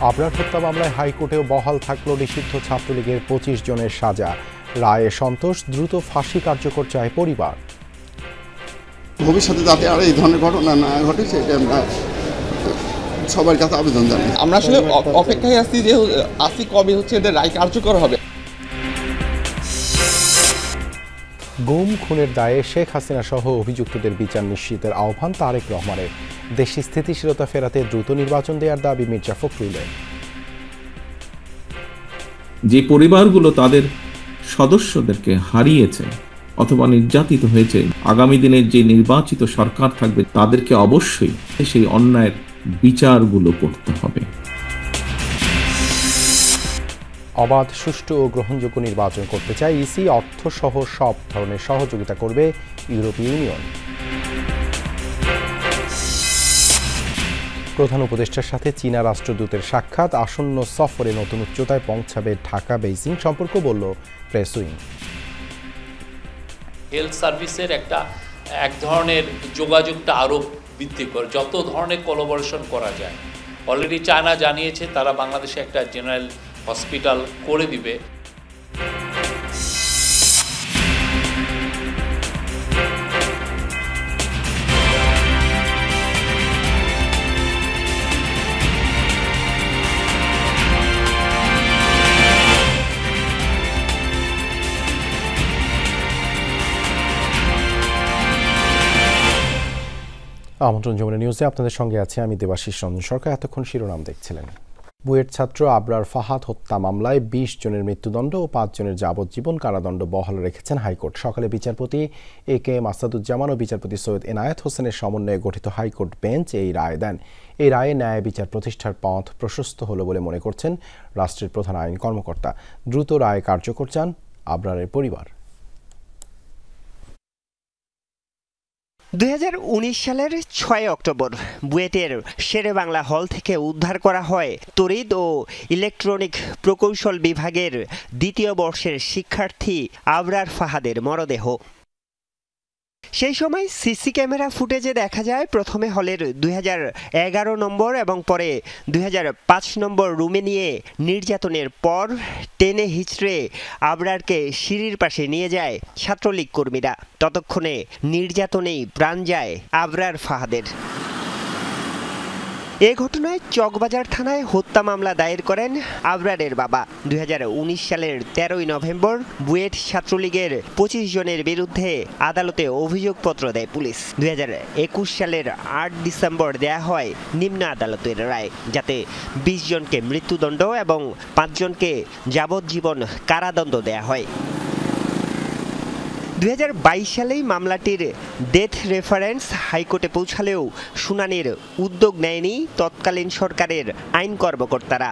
আবরার হত্যা মামলায় হাইকোর্টেও বহাল থাকল নিষিদ্ধ ছাত্রলীগের ২৫ জনের সাজা। রায়ে সন্তোষ, দ্রুত ফাঁসি কার্যকর চায় পরিবার। ভবিষ্যতে যাতে আর এই ধরনের ঘটনা না ঘটে সেটা আমরা সবার কাছে আবেদন জানাই। আমরা আসলে অপেক্ষায় আছি যে কবে এদের রায় কার্যকর হবে। গুম খুনের দায়ে শেখ হাসিনা সহ অভিযুক্তদের বিচার নিশ্চিতের আহ্বান তারেক রহমানের। দেশে স্থিতিশীলতা ফেরাতে দ্রুত নির্বাচন দেওয়ার দাবি মির্জা ফখরুলের। যে পরিবারগুলো তাদের সদস্যদেরকে হারিয়েছে অথবা নির্যাতিত হয়েছে, আগামী দিনের যে নির্বাচিত সরকার থাকবে তাদেরকে অবশ্যই সেই অন্যায়ের বিচারগুলো করতে হবে। অবাধ, সুষ্ঠু ও গ্রহণযোগ্য নির্বাচন করতে চায় ইসি। অর্থসহ সব ধরনের সহযোগিতা করবে ইউরোপীয় ইউনিয়ন। প্রধান উপদেষ্টার সাথে চীনা রাষ্ট্রদূতের সাক্ষাৎ। আসন্ন সফরে নতুন উচ্চতায় পৌঁছাবে ঢাকা বেইজিং সম্পর্ক, বলল প্রেস উইং। হেলথ সার্ভিসের এক ধরনের যোগাযোগটা আরও বৃদ্ধি করে, যত ধরনের কোলাবোরেশন করা যায়। অলরেডি চায়না জানিয়েছে তারা বাংলাদেশে একটা জেনারেল হসপিটাল করে দিবে। আমন্ত্রণ যমুনা নিউজে আপনাদের সঙ্গে আছে আমি দেবাশিস রঞ্জন সরকার। এতক্ষণ শিরোনাম দেখছিলেন। বুয়েট ছাত্র আবরার ফাহাদ হত্যা মামলায় ২০ জনের মৃত্যুদণ্ড ও ৫ জনের যাবজ্জীবন কারাদণ্ড বহাল রেখেছেন হাইকোর্ট। সকালে বিচারপতি এ.কে.এম. আসাদুজ্জামান ও বিচারপতি সৈয়দ এনায়েত হোসেনের সমন্বয়ে গঠিত হাইকোর্ট বেঞ্চ এই রায় দেন। এই রায়ে ন্যায় বিচার প্রতিষ্ঠার পথ প্রশস্ত হল বলে মনে করছেন রাষ্ট্রের প্রধান আইন কর্মকর্তা। দ্রুত রায় কার্যকর চান আবরারের পরিবার। ২০১৯ সালের ৬ অক্টোবর বুয়েটের শেরেবাংলা হল থেকে উদ্ধার করা হয় তড়িৎ ও ইলেকট্রনিক প্রকৌশল বিভাগের ২য় বর্ষের শিক্ষার্থী আবরার ফাহাদের মরদেহ। সেই সময় সিসি ক্যামেরা ফুটেজে দেখা যায় প্রথমে হলের ২০১১ নম্বর এবং পরে ২০০৫ নম্বর রুমে নিয়ে নির্যাতনের পর টেনে হিচড়ে আবরারকে সিঁড়ির পাশে নিয়ে যায় ছাত্রলীগ কর্মীরা। ততক্ষণে নির্যাতনেই প্রাণ যায় আবরার ফাহাদের। এ ঘটনায় চকবাজার থানায় হত্যা মামলা দায়ের করেন আবরারের বাবা। ২০১৯ সালের ১৩ই নভেম্বর বুয়েট ছাত্রলীগের ২৫ জনের বিরুদ্ধে আদালতে অভিযোগপত্র দেয় পুলিশ। ২০২১ সালের ৮ ডিসেম্বর দেয়া হয় নিম্ন আদালতের রায়, যাতে ২০ জনকে মৃত্যুদণ্ড এবং ৫ জনকে যাবজ্জীবন কারাদণ্ড দেয়া হয়। ২০২২ সালেই মামলাটির ডেথ রেফারেন্স হাইকোর্টে পৌঁছালেও শুনানির উদ্যোগ নেয়নি তৎকালীন সরকারের আইন কর্মকর্তারা।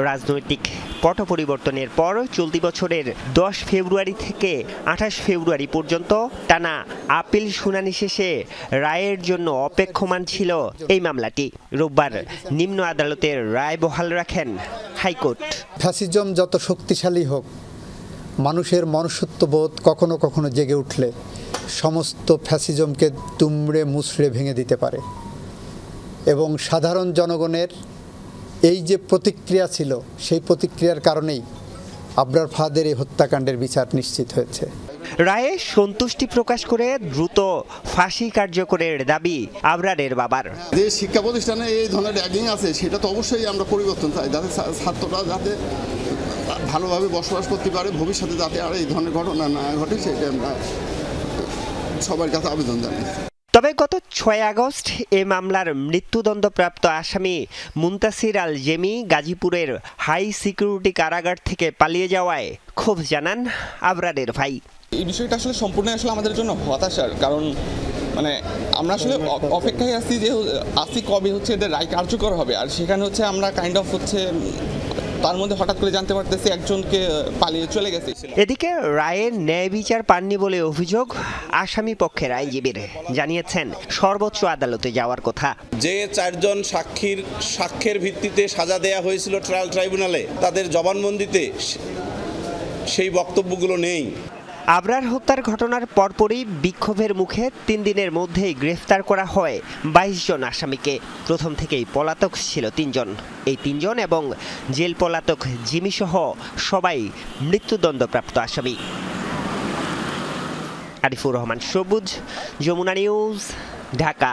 রাজনৈতিক পট পরিবর্তনের পর চলতি বছরের ১০ ফেব্রুয়ারি থেকে ২৮ ফেব্রুয়ারি পর্যন্ত টানা আপিল শুনানি শেষে রায়ের জন্য অপেক্ষমান ছিল এই মামলাটি। রোববার নিম্ন আদালতের রায় বহাল রাখেন হাইকোর্ট। ফ্যাসিজম যত শক্তিশালী হোক, মানুষের মনুষ্যত্ববোধ কখনো কখনো জেগে উঠলে সমস্ত ফ্যাসিজমকে দুমড়ে মুচড়ে ভেঙে দিতে পারে। এবং সাধারণ জনগণের এই যে প্রতিক্রিয়া ছিল, সেই প্রতিক্রিয়ার কারণেই আবরার ফাহাদের এই হত্যাকাণ্ডের বিচার নিশ্চিত হয়েছে। রায়ে সন্তুষ্টি প্রকাশ করে দ্রুত ফাঁসি কার্যকরের দাবি আবরারের বাবার। যে শিক্ষা প্রতিষ্ঠানে এই ধরনের র্যাগিং আছে সেটা তো অবশ্যই আমরা পরিবর্তন চাই, যাতে ছাত্ররা যাতে ভালোভাবে বসবাস করতে পারে, ভবিষ্যতে যাতে আর এই ধরনের ঘটনা না ঘটে সেটা আমরা সবার কাছে আবেদন জানাই। তবে গত ৬ আগস্ট এ মামলার মৃত্যুদণ্ডপ্রাপ্ত আসামি মুনতাসির আল জেমি গাজীপুরের হাই সিকিউরিটি কারাগার থেকে পালিয়ে যাওয়ায় ক্ষোভ জানান আবরারের ভাই। এই বিষয়টা আসলে সম্পূর্ণ আমাদের জন্য হতাশার, কারণ আমরা আসলে অপেক্ষায় আছি যে কবে এদের রায় কার্যকর হবে। আর সেখানে আমরা কাইন্ড অফ তার মধ্যে হঠাৎ করে জানতে পারতেছি একজনকে পালিয়ে চলে গেছে। এদিকে রায়ের ন্যায় বিচার পাননি বলে অভিযোগ আসামি পক্ষের আইনজীবীর। জানিয়েছেন সর্বোচ্চ আদালতে যাওয়ার কথা। যে ৪ জন সাক্ষ্যের ভিত্তিতে সাজা দেয়া হয়েছিল ট্রায়াল ট্রাইব্যুনালে, তাদের জবানবন্দিতে সেই বক্তব্যগুলো নেই। আবরার হত্যার ঘটনার পরপরই বিক্ষোভের মুখে 3 দিনের মধ্যেই গ্রেফতার করা হয় 22 জন আসামিকে। প্রথম থেকেই পলাতক ছিল 3 জন। এই 3 জন এবং জেল পলাতক জিমি সহ সবাই মৃত্যুদণ্ডপ্রাপ্ত আসামি। আরিফুর রহমান সবুজ, যমুনা নিউজ, ঢাকা।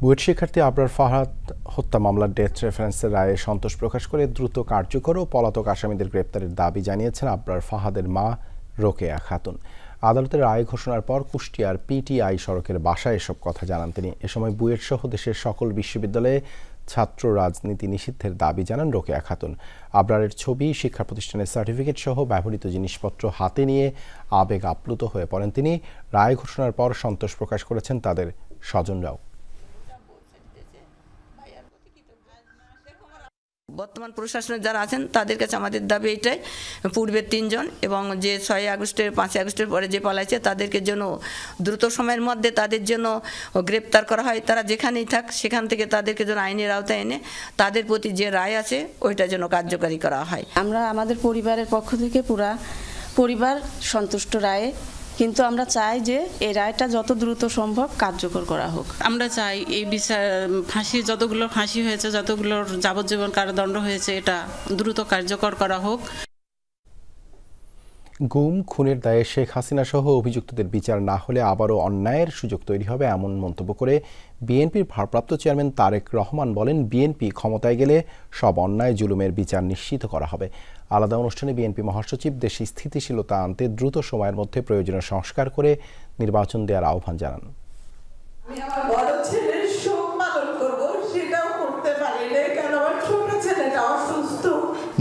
বুয়েট শিক্ষার্থী আবরার ফাহাদ হত্যা মামলার ডেথ রেফারেন্সের রায়ে সন্তোষ প্রকাশ করে দ্রুত কার্যকর ও পলাতক আসামিদের গ্রেপ্তারের দাবি জানিয়েছেন আবরার ফাহাদের মা রোকেয়া খাতুন। আদালতের রায় ঘোষণার পর কুষ্টিয়ার পিটিআই সড়কের বাসায় এসব কথা জানান তিনি। এ সময় বুয়েট সহ দেশের সকল বিশ্ববিদ্যালয়ে ছাত্র রাজনীতি নিষিদ্ধের দাবি জানান রোকেয়া খাতুন। আবরারের ছবি, শিক্ষা প্রতিষ্ঠানের সার্টিফিকেট সহ ব্যবহৃত জিনিসপত্র হাতে নিয়ে আবেগ আপ্লুত হয়ে পড়েন তিনি। রায় ঘোষণার পর সন্তোষ প্রকাশ করেছেন তাদের স্বজনরাও। বর্তমান প্রশাসনের যারা আছেন তাদের কাছে আমাদের দাবি এটাই, পূর্বের 3 জন এবং যে 6 আগস্টের 5 আগস্টের পরে যে পালাইছে তাদেরকে যেন দ্রুত সময়ের মধ্যে তাদের জন্য গ্রেপ্তার করা হয়। তারা যেখানেই থাক সেখান থেকে তাদেরকে যেন আইনের আওতায় এনে তাদের প্রতি যে রায় আছে ওইটা যেন কার্যকারী করা হয়। আমরা আমাদের পরিবারের পক্ষ থেকে পুরা পরিবার সন্তুষ্ট রায়ে, কিন্তু আমরা চাই যে এই রায়টা যত দ্রুত সম্ভব কার্যকর করা হোক। আমরা চাই এই বিচার ফাঁসি, যতগুলো ফাঁসি হয়েছে, যতগুলোর যাবজ্জীবন কারাদণ্ড হয়েছে, এটা দ্রুত কার্যকর করা হোক। গুম খুনের দায়ে শেখ হাসিনা সহ অভিযুক্তদের বিচার না হলে আবারও অন্যায়ের সুযোগ তৈরি হবে, এমন মন্তব্য করে বিএনপির ভারপ্রাপ্ত চেয়ারম্যান তারেক রহমান বলেন, বিএনপি ক্ষমতায় গেলে সব অন্যায় জুলুমের বিচার নিশ্চিত করা হবে। আলাদা অনুষ্ঠানে বিএনপি মহাসচিব দেশে স্থিতিশীলতা আনতে দ্রুত সময়ের মধ্যে প্রয়োজনীয় সংস্কার করে নির্বাচন দেওয়ার আহ্বান জানান।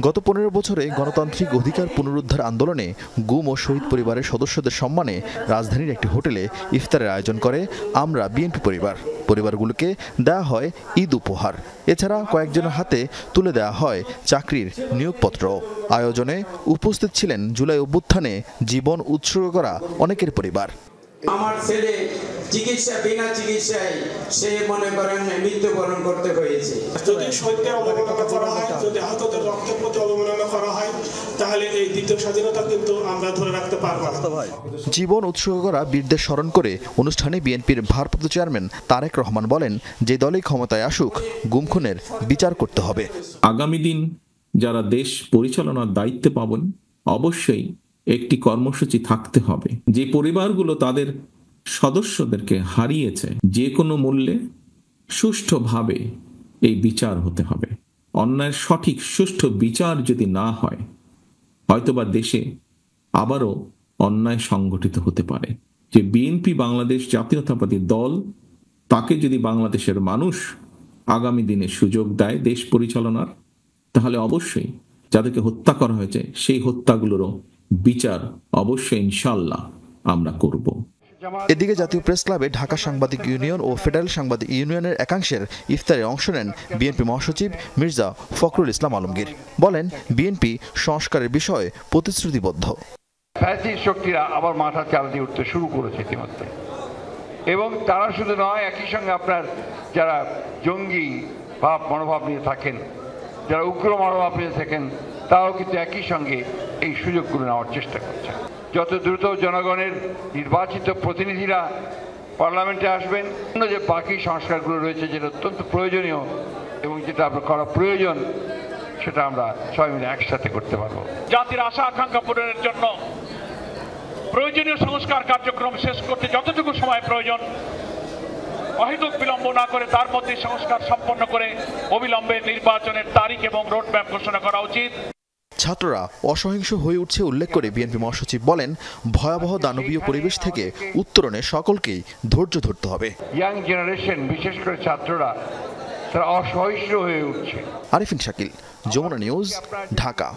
গত 15 বছরে গণতান্ত্রিক অধিকার পুনরুদ্ধার আন্দোলনে গুম ও শহীদ পরিবারের সদস্যদের সম্মানে রাজধানীর একটি হোটেলে ইফতারের আয়োজন করে আমরা বিএনপি পরিবারগুলোকে দেওয়া হয় ঈদ উপহার। এছাড়া কয়েকজনের হাতে তুলে দেওয়া হয় চাকরির নিয়োগপত্র। আয়োজনে উপস্থিত ছিলেন জুলাই অভ্যুত্থানে জীবন উৎসর্গ করা অনেকের পরিবার। আমার ছেলে বিনা চিকিৎসায় সে মনে করেন মৃত্যুবরণ করতে হয়েছে। যদি শহীদদের অবমাননা করা হয়, যদি আহতদের রক্তের প্রতি অবমাননা করা হয়, তাহলে এই দ্বিতীয় স্বাধীনতা কিন্তু আমরা ধরে রাখতে পারব না। জীবন উৎসর্গ করা বীরদের স্মরণ করে অনুষ্ঠানে বিএনপির ভারপ্রাপ্ত চেয়ারম্যান তারেক রহমান বলেন, যে দলই ক্ষমতায় আসুক গুম খুনের বিচার করতে হবে। আগামী দিন যারা দেশ পরিচালনার দায়িত্বে পাবেন, অবশ্যই একটি কর্মসূচি থাকতে হবে। যে পরিবারগুলো তাদের সদস্যদেরকে হারিয়েছে, যে কোনো মূল্যে সুষ্ঠুভাবে এই বিচার হতে হবে। অন্যায়ের সঠিক সুষ্ঠু বিচার যদি না হয়, হয়তোবা দেশে আবারও অন্যায় সংগঠিত হতে পারে। যে বিএনপি বাংলাদেশ জাতীয়তাবাদী দল, তাকে যদি বাংলাদেশের মানুষ আগামী দিনে সুযোগ দেয় দেশ পরিচালনার, তাহলে অবশ্যই যাদেরকে হত্যা করা হয়েছে সেই হত্যাগুলোরও বিচার অবশ্যই ইনশাআল্লাহ আমরা করব। এদিকে জাতীয় প্রেস ক্লাবে ঢাকা সাংবাদিক ইউনিয়ন ও ফেডারেল সাংবাদিক ইউনিয়নের একাংশের ইফতারে অংশ নেন বিএনপি মহাসচিব মির্জা ফখরুল ইসলাম আলমগীর। বলেন, বিএনপি সংস্কারের বিষয়ে প্রতিশ্রুতিবদ্ধ। ফ্যাসিস্ট শক্তিরা আবার মাথা চাল দিয়ে উঠতে শুরু করেছে ইতিমধ্যে, এবং তারা শুধু নয়, একই সঙ্গে আপনার যারা জঙ্গি মনোভাব নিয়ে থাকেন, যারা উগ্র মনোভাব নিয়ে থাকেন, তারাও কিন্তু একই সঙ্গে এই সুযোগগুলো নেওয়ার চেষ্টা করছে। যত দ্রুত জনগণের নির্বাচিত প্রতিনিধিরা পার্লামেন্টে আসবেন, যে বাকি সংস্কারগুলো রয়েছে যেটা অত্যন্ত প্রয়োজনীয় এবং যেটা করা প্রয়োজন, সেটা আমরা সবাই মিলে একসাথে করতে পারবো। জাতির আশা আকাঙ্ক্ষা পূরণের জন্য প্রয়োজনীয় সংস্কার কার্যক্রম শেষ করতে যতটুকু সময় প্রয়োজন, অহেতুক বিলম্ব না করে তার মধ্যে সংস্কার সম্পন্ন করে অবিলম্বে নির্বাচনের তারিখ এবং রোডম্যাপ ঘোষণা করা উচিত। ছাত্ররা অসহিংস হয়ে উঠছে উল্লেখ করে বিএনপি মহাসচিব বলেন, ভয়াবহ দানবীয় পরিবেশ থেকে উত্তরণে সকলকেই ধৈর্য ধরতে হবে। ইয়াং জেনারেশন, বিশেষ করে ছাত্ররা, তারা অসহিষ্ণু হয়ে উঠছে। আরিফিন শাকিল, যমুনা নিউজ, ঢাকা।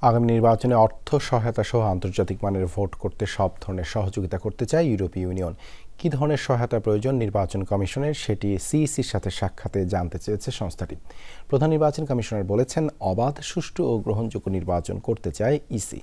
আগামী নির্বাচনে অর্থ সহায়তা সহ আন্তর্জাতিক মানের ভোট করতে সব ধরনের সহযোগিতা করতে চায় ইউরোপীয় ইউনিয়ন। কী ধরনের সহায়তা প্রয়োজন নির্বাচন কমিশনের, সেটি সিইসির সাথে সাক্ষাতে জানতে চেয়েছে সংস্থাটি। প্রধান নির্বাচন কমিশনার বলেছেন, অবাধ, সুষ্ঠু ও গ্রহণযোগ্য নির্বাচন করতে চায় ইসি।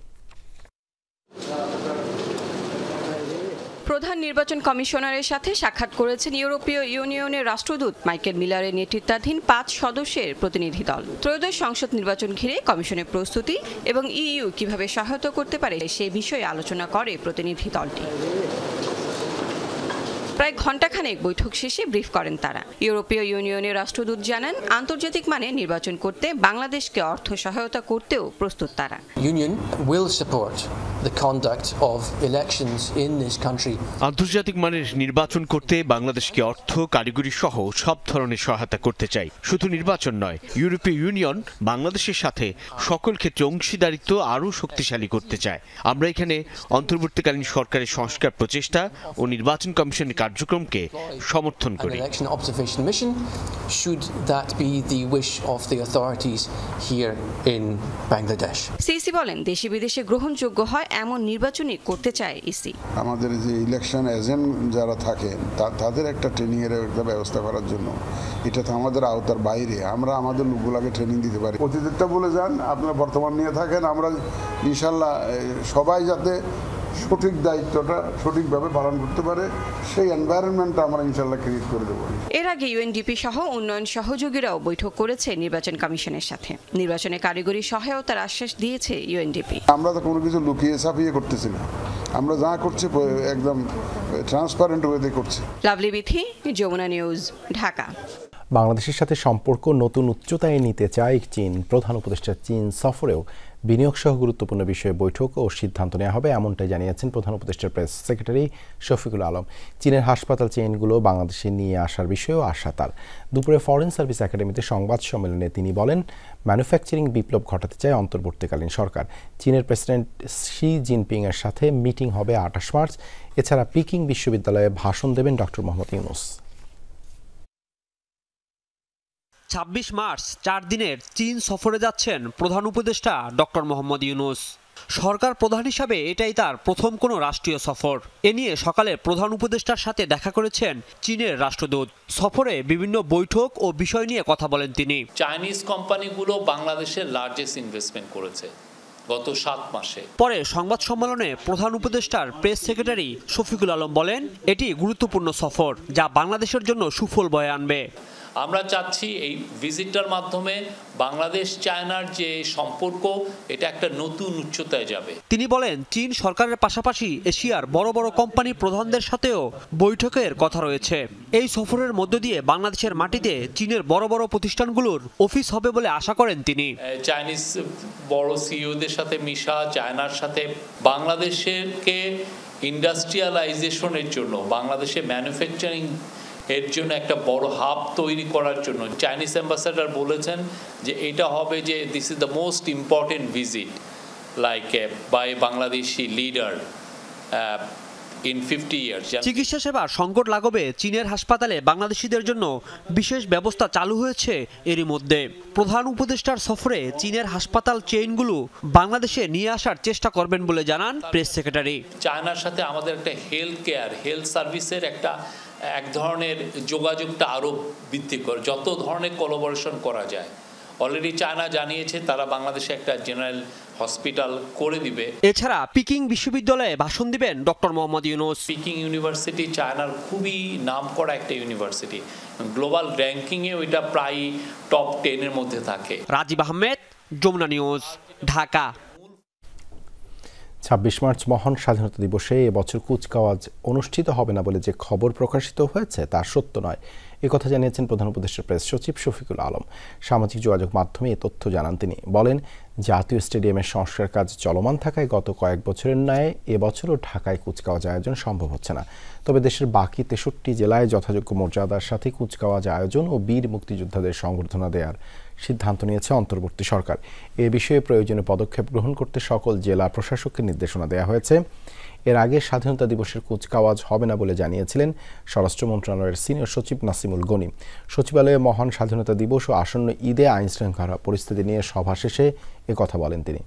প্রধান নির্বাচন কমিশনারের সাথে সাক্ষাৎ করেছেন ইউরোপীয় ইউনিয়নের রাষ্ট্রদূত মাইকেল মিলারের নেতৃত্বাধীন 5 সদস্যের প্রতিনিধি দল। ত্রয়োদশ সংসদ নির্বাচন ঘিরে কমিশনের প্রস্তুতি এবং ইইউ কিভাবে সহায়তা করতে পারে সে বিষয়ে আলোচনা করে প্রতিনিধি দলটি। প্রায় ঘণ্টাখানেক বৈঠক শেষে ব্রিফ করেন তারা। ইউরোপীয় ইউনিয়নের রাষ্ট্রদূত জানান, আন্তর্জাতিক মানে নির্বাচন করতে বাংলাদেশকে অর্থ সহায়তা করতেও প্রস্তুত তারা। Union will support the conduct of elections in this country. আন্তর্জাতিক মানের নির্বাচন করতে বাংলাদেশকে অর্থ, কারিগরি সহ সব ধরনের সহায়তা করতে চাই। শুধু নির্বাচন নয়, ইউরোপীয় ইউনিয়ন বাংলাদেশের সাথে সকল ক্ষেত্রে অংশীদারিত্ব আরও শক্তিশালী করতে চায়। আমরা এখানে অন্তর্বর্তীকালীন সরকারের সংস্কার প্রচেষ্টা ও নির্বাচন কমিশনের কার্যক্রমকে সমর্থন করি। Election observation mission should that be the wish of the authorities here in Bangladesh. CC বলেন, দেশে বিদেশে গ্রহণযোগ্য হয় এমন নির্বাচনই করতে চায় ইসি। আমাদের যে ইলেকশন এজেন্ট যারা থাকেন তাদের একটা ট্রেনিং এর একটা ব্যবস্থা করার জন্য, এটা তো আমাদের আওতার বাইরে। আমরা আমাদের লোকগুলোকে ট্রেনিং দিতে পারি। অতীতটা বলে যান, আপনারা বর্তমান নিয়ে থাকেন। আমরা ইনশাল্লাহ সবাই যাতে সঠিক দায়িত্বটা সঠিকভাবে পালন করতে পারে সেই এনভায়রনমেন্টটা আমরা ইনশাল্লাহ ক্রিয়েট করে দেব। এর আগে ইউএনডিপি সহ উন্নয়ন সহযোগীরাও বৈঠক করেছে নির্বাচন কমিশনের সাথে। নির্বাচনে কারিগরি সহায়তার আশ্বাস দিয়েছে ইউএনডিপি। আমরা তো কোনো কিছু লুকিয়ে ছাপিয়ে করতেছি না, আমরা যা করছি একদম ট্রান্সপারেন্ট ওয়েতে করছি। Lovely Bithi, Jamuna news, Dhaka. বাংলাদেশের সাথে সম্পর্ক নতুন উচ্চতায় নিতে চায় চীন। প্রধান উপদেষ্টা চীন সফরেও বিনিয়োগ সহ গুরুত্বপূর্ণ বিষয়ে বৈঠক ও সিদ্ধান্ত নেওয়া হবে, এমনটাই জানিয়েছেন প্রধান উপদেষ্টার প্রেস সেক্রেটারি শফিকুল আলম। চীনের হাসপাতাল চেইনগুলো বাংলাদেশে নিয়ে আসার বিষয়েও আশা তার। দুপুরে ফরেন সার্ভিস একাডেমিতে সংবাদ সম্মেলনে তিনি বলেন, ম্যানুফ্যাকচারিং বিপ্লব ঘটাতে চায় অন্তর্বর্তীকালীন সরকার। চীনের প্রেসিডেন্ট শি জিনপিংয়ের সাথে মিটিং হবে 28 মার্চ। এছাড়া পিকিং বিশ্ববিদ্যালয়ে ভাষণ দেবেন ডক্টর মোহাম্মদ ইউনূস। 26 মার্চ 4 দিনের চীন সফরে যাচ্ছেন প্রধান উপদেষ্টা ডক্টর মোহাম্মদ ইউনূস। সরকার প্রধান হিসাবে এটাই তার প্রথম কোনো রাষ্ট্রীয় সফর। এ নিয়ে সকালে প্রধান উপদেষ্টার সাথে দেখা করেছেন চীনের রাষ্ট্রদূত। সফরে বিভিন্ন বৈঠক ও বিষয় নিয়ে কথা বলেন তিনি। চাইনিজ কোম্পানিগুলো বাংলাদেশের লার্জেস্ট ইনভেস্টমেন্ট করেছে গত 7 মাসে। পরে সংবাদ সম্মেলনে প্রধান উপদেষ্টার প্রেস সেক্রেটারি শফিকুল আলম বলেন, এটি গুরুত্বপূর্ণ সফর যা বাংলাদেশের জন্য সুফল বয়ে আনবে। আমরা চাচ্ছি এই ভিজিটটার মাধ্যমে বাংলাদেশ চায়নার যে সম্পর্ক এটা একটা নতুন উচ্চতায় যাবে। তিনি বলেন, চীন সরকারের পাশাপাশি এশিয়ার বড় বড় কোম্পানির প্রধানদের সাথেও বৈঠকের কথা রয়েছে। এই সফরের মধ্য দিয়ে বাংলাদেশের মাটিতে চীনের বড় বড় প্রতিষ্ঠানগুলোর অফিস হবে বলে আশা করেন তিনি। চাইনিজ বড় সিইওদের সাথে মিশা, চায়নার সাথে বাংলাদেশকে ইন্ডাস্ট্রিয়ালাইজেশনের জন্য, বাংলাদেশে ম্যানুফ্যাকচারিং এর জন্য একটা বড় হাব তৈরি করার জন্য চাইনিজ অ্যাম্বাসেডর বলেছেন যে এটা হবে যে this is the most important visit like by Bangladeshi leader in 50 years. চিকিৎসা সেবার সংকট লাগবে চীনের হাসপাতালে বাংলাদেশিদের জন্য বিশেষ ব্যবস্থা চালু হয়েছে এরই মধ্যে। প্রধান উপদেষ্টার সফরে চীনের হাসপাতাল চেইনগুলো বাংলাদেশে নিয়ে আসার চেষ্টা করবেন বলে জানান প্রেস সেক্রেটারি। চায়নার সাথে আমাদের একটা হেলথ সার্ভিসের এক ধরনের যোগাযোগটা আরও বৃদ্ধি করে, যত ধরনের কোলাবোরেশন করা যায়। অলরেডি চায়না জানিয়েছে তারা বাংলাদেশে একটা জেনারেল হসপিটাল করে দিবে। এছাড়া পিকিং বিশ্ববিদ্যালয়ে ভাষণ দিবেন doctor Mohammad Yunus. Peking university চায়নার খুবই নামকরা একটা ইউনিভার্সিটি, গ্লোবাল র্যাঙ্কিংয়ে ওইটা প্রায় টপ 10 এর মধ্যে থাকে। রাজীব আহমেদ, যমুনা নিউজ, ঢাকা। 26 মার্চ মহান স্বাধীনতা দিবসে এবছর কুচকাওয়াজ অনুষ্ঠিত হবে না বলে যে খবর প্রকাশিত হয়েছে তা সত্য নয়, একথা জানিয়েছেন প্রধান উপদেষ্টার প্রেস সচিব শফিকুল আলম। সামাজিক যোগাযোগ মাধ্যমে এ তথ্য জানান তিনি। বলেন, জাতীয় স্টেডিয়ামের সংস্কার কাজ চলমান থাকায় গত কয়েক বছরের ন্যায় এবছরও ঢাকায় কুচকাওয়াজ আয়োজন সম্ভব হচ্ছে না। তবে দেশের বাকি 63 জেলায় যথাযোগ্য মর্যাদার সাথে কুচকাওয়াজ আয়োজন ও বীর মুক্তিযোদ্ধাদের সংবর্ধনা দেওয়ার সিদ্ধান্ত নিয়েছে অন্তর্বর্তী সরকার। এ বিষয়ে প্রয়োজনীয় পদক্ষেপ গ্রহণ করতে সকল জেলা প্রশাসককে নির্দেশনা দেওয়া হয়েছে। এর আগে স্বাধীনতা দিবসের কুচকাওয়াজ হবে না বলে জানিয়েছিলেন স্বরাষ্ট্র মন্ত্রণালয়ের সিনিয়র সচিব নাসিমুল গনি। সচিবালয়ে মহান স্বাধীনতা দিবস ও আসন্ন ঈদে আইনশৃঙ্খলা পরিস্থিতি নিয়ে সভা শেষে একথা বলেন তিনি।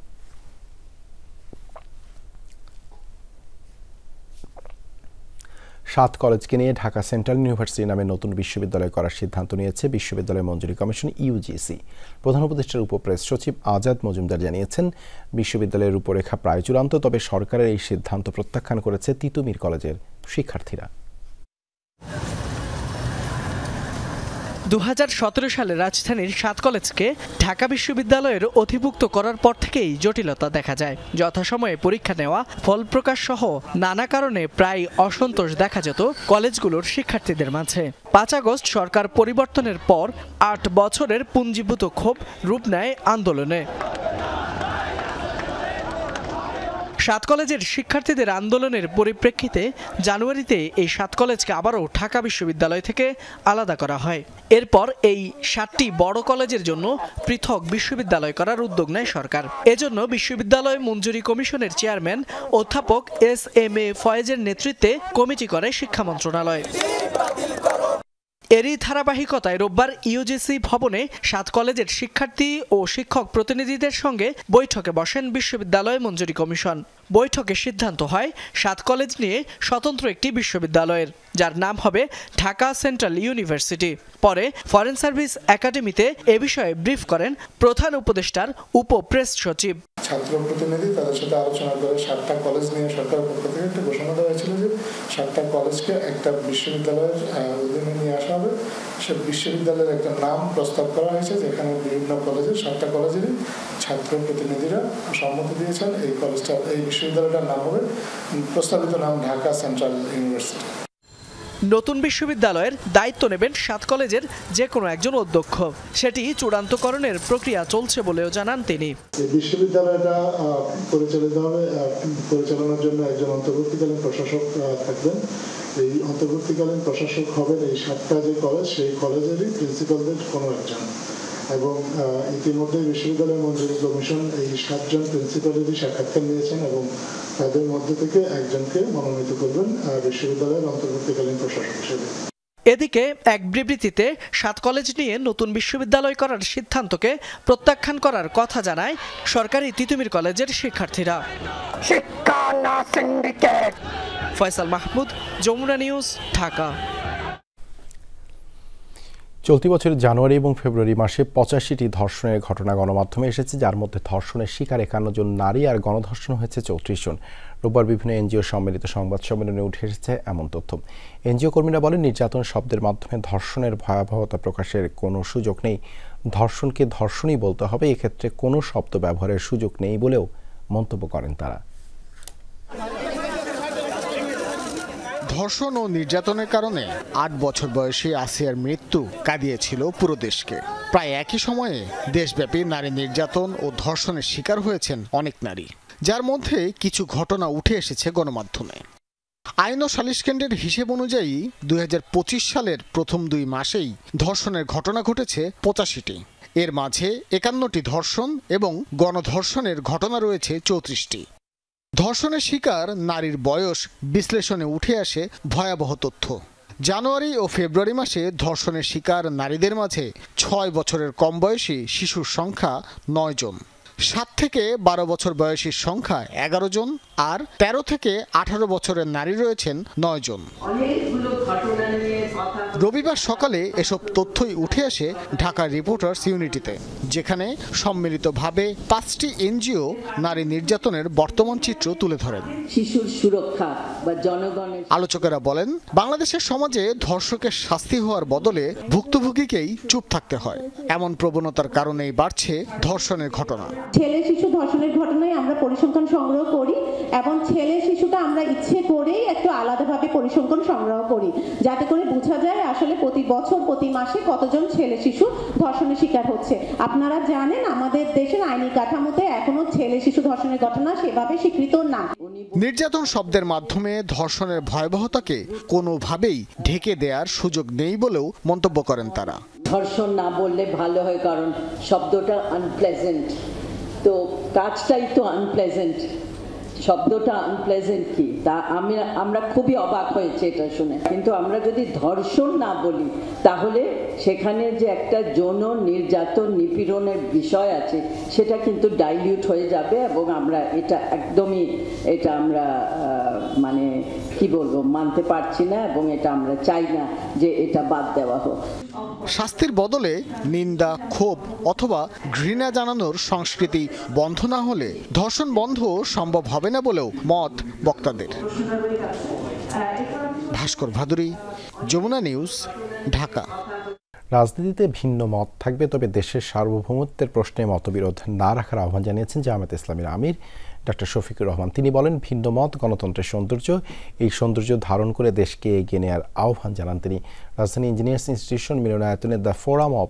7 কলেজকে নিয়ে ঢাকা সেন্ট্রাল ইউনিভার্সিটি নামে নতুন বিশ্ববিদ্যালয় করার সিদ্ধান্ত নিয়েছে বিশ্ববিদ্যালয় মঞ্জুরি কমিশন ইউজিসি। প্রধান উপদেষ্টার উপপ্রেস সচিব আজাদ মজুমদার জানিয়েছেন, বিশ্ববিদ্যালয়ের রূপরেখা প্রায় চূড়ান্ত, তবে সরকারের এই সিদ্ধান্ত প্রত্যাখ্যান করেছে তিতুমীর কলেজের শিক্ষার্থীরা। 2017 সালে রাজধানীর 7 কলেজকে ঢাকা বিশ্ববিদ্যালয়ের অধিভুক্ত করার পর থেকেই জটিলতা দেখা যায়। যথাসময়ে পরীক্ষা নেওয়া, ফল প্রকাশ সহ নানা কারণে প্রায় অসন্তোষ দেখা যেত কলেজগুলোর শিক্ষার্থীদের মাঝে। 5 আগস্ট সরকার পরিবর্তনের পর 8 বছরের পুঞ্জীভূত ক্ষোভ রূপ নেয় আন্দোলনে। 7 কলেজের শিক্ষার্থীদের আন্দোলনের পরিপ্রেক্ষিতে জানুয়ারিতে এই 7 কলেজকে আবারও ঢাকা বিশ্ববিদ্যালয় থেকে আলাদা করা হয়। এরপর এই 7টি বড় কলেজের জন্য পৃথক বিশ্ববিদ্যালয় করার উদ্যোগ নেয় সরকার। এজন্য বিশ্ববিদ্যালয় মঞ্জুরি কমিশনের চেয়ারম্যান অধ্যাপক SM A ফয়েজের নেতৃত্বে কমিটি করে শিক্ষা মন্ত্রণালয়। এরই ধারাবাহিকতায় রোববার ইউজিসি ভবনে 7 কলেজের শিক্ষার্থী ও শিক্ষক প্রতিনিধিদের সঙ্গে বৈঠকে বসেন বিশ্ববিদ্যালয় মঞ্জুরি কমিশন। বৈঠকে সিদ্ধান্ত হয় 7 কলেজ নিয়ে স্বতন্ত্র একটি বিশ্ববিদ্যালয়ের, যার নাম হবে ঢাকা সেন্ট্রাল ইউনিভার্সিটি। পরে ফরেন সার্ভিস একাডেমিতে এ বিষয়ে ব্রিফ করেন প্রধান উপদেষ্টার উপপ্রেস সচিব। ছাত্র প্রতিনিধি তাদের সাথে আলোচনা করে 7টা কলেজ নিয়ে সরকারের পক্ষ থেকে একটা ঘোষণা দেওয়া হয়েছিল যে 7টা কলেজকে একটা বিশ্ববিদ্যালয়ের অধীনে নিয়ে আসা হবে। সে বিশ্ববিদ্যালয়ের একটা নাম প্রস্তাব করা হয়েছে, যেখানে বিভিন্ন কলেজের 7টা কলেজেরই ছাত্র প্রতিনিধিরা সম্মতি দিয়েছেন। এই বিশ্ববিদ্যালয়টার নাম হবে, প্রস্তাবিত নাম ঢাকা সেন্ট্রাল ইউনিভার্সিটি। নতুন বিশ্ববিদ্যালয়ের দায়িত্ব নেবেন 7 কলেজের যে কোনো একজন অধ্যক্ষ। সেটি চূড়ান্তকরণের প্রক্রিয়া চলছে বলেও জানান তিনি। এই বিশ্ববিদ্যালয়টা পরিচালনার জন্য একজন অন্তর্বর্তীকালীন প্রশাসক থাকবেন। এই অন্তর্বর্তীকালীন প্রশাসক হবেন এই 7টা যে কলেজ, সেই কলেজেরই প্রিন্সিপালদের কোনো একজন। এবং ইতিমধ্যে বিশ্ববিদ্যালয় মঞ্জুরি কমিশন এই 7 জন প্রিন্সিপালেরই সাক্ষাৎকার নিয়েছেন এবং তাদের মধ্যে থেকে একজনকে মনোনীত করবেন বিশ্ববিদ্যালয়ের অন্তর্বর্তীকালীন প্রশাসক হিসেবে। এদিকে এক বিবৃতিতে 7 কলেজ নিয়ে নতুন বিশ্ববিদ্যালয় করার সিদ্ধান্তকে প্রত্যাখ্যান করার কথা জানায় সরকারি তিতুমীর কলেজের শিক্ষার্থীরা। ফয়সাল মাহমুদ, যমুনা নিউজ, ঢাকা। চলতি বছরের জানুয়ারি এবং ফেব্রুয়ারি মাসে 85টি ধর্ষণের ঘটনা গণমাধ্যমে এসেছে, যার মধ্যে ধর্ষণের শিকার 51 জন নারী আর গণধর্ষণ হয়েছে 34 জন। রোববার বিভিন্ন এনজিও সম্মিলিত সংবাদ সম্মেলনে উঠে এসেছে এমন তথ্য। এনজিও কর্মীরা বলেন, নির্যাতন শব্দের মাধ্যমে ধর্ষণের ভয়াবহতা প্রকাশের কোনো সুযোগ নেই। ধর্ষণকে ধর্ষণই বলতে হবে, এক্ষেত্রে কোনো শব্দ ব্যবহারের সুযোগ নেই বলেও মন্তব্য করেন তারা। ধর্ষণ ও নির্যাতনের কারণে 8 বছর বয়সী আসিয়ার মৃত্যু কাঁদিয়েছিল পুরো দেশকে। প্রায় একই সময়ে দেশব্যাপী নারী নির্যাতন ও ধর্ষণের শিকার হয়েছেন অনেক নারী, যার মধ্যে কিছু ঘটনা উঠে এসেছে গণমাধ্যমে। আইন ও সালিশ কেন্দ্রের হিসেব অনুযায়ী 2025 সালের প্রথম 2 মাসেই ধর্ষণের ঘটনা ঘটেছে 85টি। এর মাঝে 51টি ধর্ষণ এবং গণধর্ষণের ঘটনা রয়েছে 34টি। ধর্ষণের শিকার নারীর বয়স বিশ্লেষণে উঠে আসে ভয়াবহ তথ্য। জানুয়ারি ও ফেব্রুয়ারি মাসে ধর্ষণের শিকার নারীদের মাঝে 6 বছরের কম বয়সী শিশুর সংখ্যা 9 জন, 7 থেকে 12 বছর বয়সীর সংখ্যা 11 জন, আর 13 থেকে 18 বছরের নারী রয়েছেন 9 জন। রবিবার সকালে এসব তথ্যই উঠে আসে ঢাকা রিপোর্টার্স ইউনিটিতে, যেখানে সম্মিলিতভাবে 5টি এনজিও নারী নির্যাতনের বর্তমান চিত্র তুলে ধরেন। শিশুর সুরক্ষা বা জনগণের আলোচকেরা বলেন, বাংলাদেশের সমাজে ধর্ষকের শাস্তি হওয়ার বদলে ভুক্তভোগীকেই চুপ থাকতে হয়। এমন প্রবণতার কারণেই বাড়ছে ধর্ষণের ঘটনা। ছেলে শিশু ধর্ষণের ঘটনায় আমরা পরিসংখ্যান সংগ্রহ করি এবং ছেলে শিশুটা আমরা ইচ্ছে করেই একটু আলাদাভাবে পরিসংখ্যান সংগ্রহ করি, যাতে করে বোঝা যায় আসলে প্রতি বছর প্রতি মাসে কতজন ছেলে শিশু ধর্ষণের শিকার হচ্ছে। আপনারা জানেন আমাদের দেশের আইনি কাঠামোতে এখনো ছেলে শিশু ধর্ষণের ঘটনা সেভাবে স্বীকৃত না। নির্যাতন শব্দের মাধ্যমে ধর্ষণের ভয়াবহতাকে কোনোভাবেই ঢেকে দেওয়ার সুযোগ নেই বলেও মন্তব্য করেন তারা। ধর্ষণ না বললে ভালো হয়, কারণ শব্দটা আনপ্লেজেন্ট, তো কাজটাই তো আনপ্লেজেন্ট। শব্দটা আনপ্লেজেন্ট কি তা আমরা খুবই অবাক হয়েছে এটা শুনে। কিন্তু আমরা যদি ধর্ষণ না বলি, তাহলে সেখানে যে একটা যৌন নির্যাতন নিপীড়নের বিষয় আছে সেটা কিন্তু ডাইলিউট হয়ে যাবে এবং আমরা এটা একদমই আমরা মানে কি বলবো, মানতে পারছি না এবং এটা আমরা চাই না যে এটা বাদ দেওয়া হোক। শাস্তির বদলে নিন্দা, ক্ষোভ অথবা ঘৃণা জানানোর সংস্কৃতি বন্ধ না হলে ধর্ষণ বন্ধ সম্ভব হবে না বলেও মত বক্তাদের। ভাস্কর ভাদুরী, যমুনা নিউজ, ঢাকা। রাজনীতিতে ভিন্ন মত থাকবে, তবে দেশের সার্বভৌমত্বের প্রশ্নে মতবিরোধ না রাখার আহ্বান জানিয়েছেন জামায়াতে ইসলামীর আমির ডক্টর শফিকুর রহমান। তিনি বলেন, ভিন্ন মত গণতন্ত্রের সৌন্দর্য, এই সৌন্দর্য ধারণ করে দেশকে এগিয়ে নেওয়ার আহ্বান জানান তিনি। রাজধানী ইঞ্জিনিয়ার্স ইনস্টিটিউশন মিলনায়তনে the forum of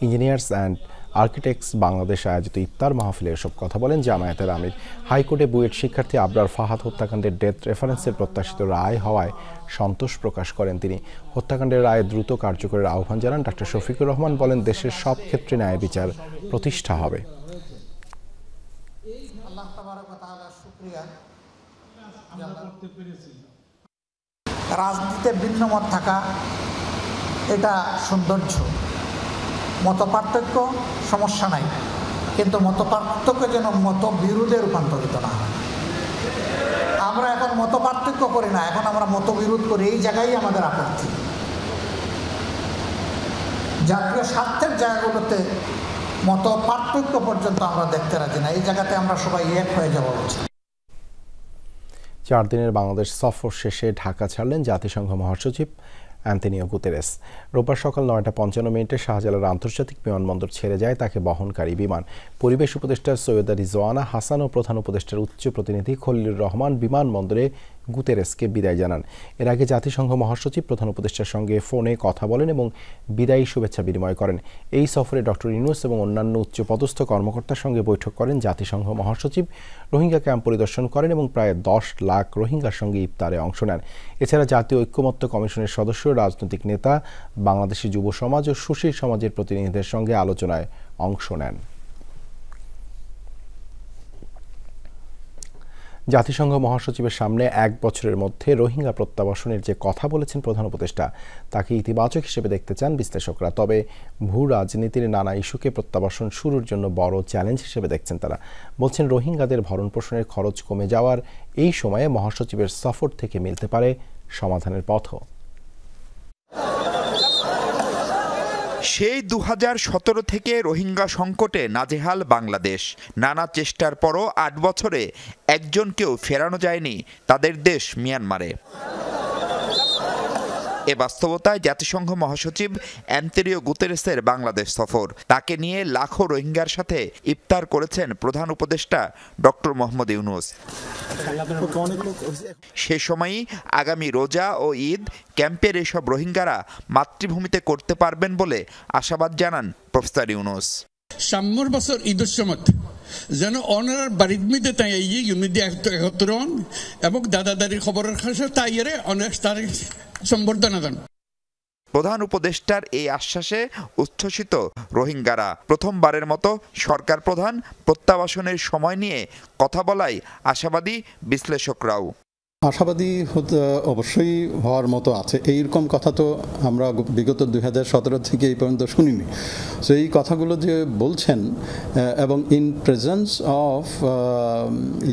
engineers and architects Bangladesh আয়োজিত ইফতার মাহফিলে এসব কথা বলেন জামায়াতের আমির। হাইকোর্টে বুয়েট শিক্ষার্থী আবরার ফাহাদ হত্যাকাণ্ডের ডেথ রেফারেন্সের প্রত্যাশিত রায় হওয়ায় সন্তোষ প্রকাশ করেন তিনি। হত্যাকাণ্ডের রায় দ্রুত কার্যকরের আহ্বান জানান ডক্টর শফিকুর রহমান। বলেন, দেশের সব ক্ষেত্রে ন্যায় বিচার প্রতিষ্ঠা হবে। রাজনীতিতে ভিন্ন মত থাকা এটা সৌন্দর্য। মতপার্থক্য সমস্যা নাই, কিন্তু মতপার্থক্য যেন মতবিরোধে রূপান্তরিত না হয়। আমরা এখন মতপার্থক্য করি না, এখন আমরা মতবিরোধ করি। এই জায়গায় আমাদের আপত্তি। জাতীয় স্বার্থের জায়গাগুলোতে মতপার্থক্য পর্যন্ত আমরা দেখতে রাজি না। এই জায়গাতে আমরা সবাই এক হয়ে যাওয়া উচিত। 4 দিনের বাংলাদেশ সফর শেষে ঢাকা ছাড়লেন জাতিসংঘ মহাসচিব অ্যান্তোনিও গুতেরেস। রোববার সকাল 9:55 শাহজালাল আন্তর্জাতিক বিমানবন্দর ছেড়ে যায় তাকে বহনকারী বিমান। পরিবেশ উপদেষ্টা সৈয়দা রিজওয়ানা হাসান ও প্রধান উপদেষ্টার উচ্চ প্রতিনিধি খলিলুর রহমান বিমানবন্দরে গুতেরেসকে বিদায় জানান। এর আগে জাতিসংঘ মহাসচিব প্রধান উপদেষ্টার সঙ্গে ফোনে কথা বলেন এবং বিদায়ী শুভেচ্ছা বিনিময় করেন। এই সফরে ডক্টর ইউনূস এবং অন্যান্য উচ্চপদস্থ কর্মকর্তার সঙ্গে বৈঠক করেন জাতিসংঘ মহাসচিব। রোহিঙ্গা ক্যাম্প পরিদর্শন করেন এবং প্রায় 10 লাখ রোহিঙ্গার সঙ্গে ইফতারে অংশ নেন। এছাড়া জাতীয় ঐক্যমত্য কমিশনের সদস্য, রাজনৈতিক নেতা, বাংলাদেশি যুব সমাজ ও সুশীল সমাজের প্রতিনিধিদের সঙ্গে আলোচনায় অংশ নেন। জাতিসংঘ মহাসচিবের সামনে 1 বছরের মধ্যে রোহিঙ্গা প্রত্যাবাসনের যে কথা বলেছেন প্রধান উপদেষ্টা, তাকে ইতিবাচক হিসেবে দেখতে চান বিশ্লেষকরা। তবে ভূ রাজনীতির নানা ইস্যুকে প্রত্যাবাসন শুরুর জন্য বড় চ্যালেঞ্জ হিসেবে দেখছেন তারা। বলছেন, রোহিঙ্গাদের ভরণ পোষণের খরচ কমে যাওয়ার এই সময়ে মহাসচিবের সফর থেকে মিলতে পারে সমাধানের পথও। সেই 2017 থেকে রোহিঙ্গা সংকটে নাজেহাল বাংলাদেশ। নানা চেষ্টার পরও 8 বছরে একজনকেও ফেরানো যায়নি তাদের দেশ মিয়ানমারে। এ বাস্তবতায় জাতিসংঘ মহাসচিব অ্যান্তোনিও গুতেরেসের বাংলাদেশ সফর। তাকে নিয়ে লাখো রোহিঙ্গার সাথে ইফতার করেছেন প্রধান উপদেষ্টা ডক্টর মোহাম্মদ ইউনূস। সে সময়ই আগামী রোজা ও ঈদ ক্যাম্পের এসব রোহিঙ্গারা মাতৃভূমিতে করতে পারবেন বলে আশাবাদ জানান প্রফেসর ইউনূস। সামনের বছর ঈদের সময় যেন অনার বাড়ির মধ্যে তাই ইউনিটি একত্র হন এবং দাদাদারির খবরের কাছে তাই অনেক তারিখ সম্বর্ধনা দেন। প্রধান উপদেষ্টার এই আশ্বাসে উচ্ছ্বসিত রোহিঙ্গারা। প্রথমবারের মতো সরকার প্রধান প্রত্যাবাসনের সময় নিয়ে কথা বলায় আশাবাদী বিশ্লেষকরাও। আশাবাদী অবশ্যই হওয়ার মতো আছে। এইরকম কথা তো আমরা বিগত 2017 থেকে এই পর্যন্ত শুনিনি। সো এই কথাগুলো যে বলছেন এবং in presence of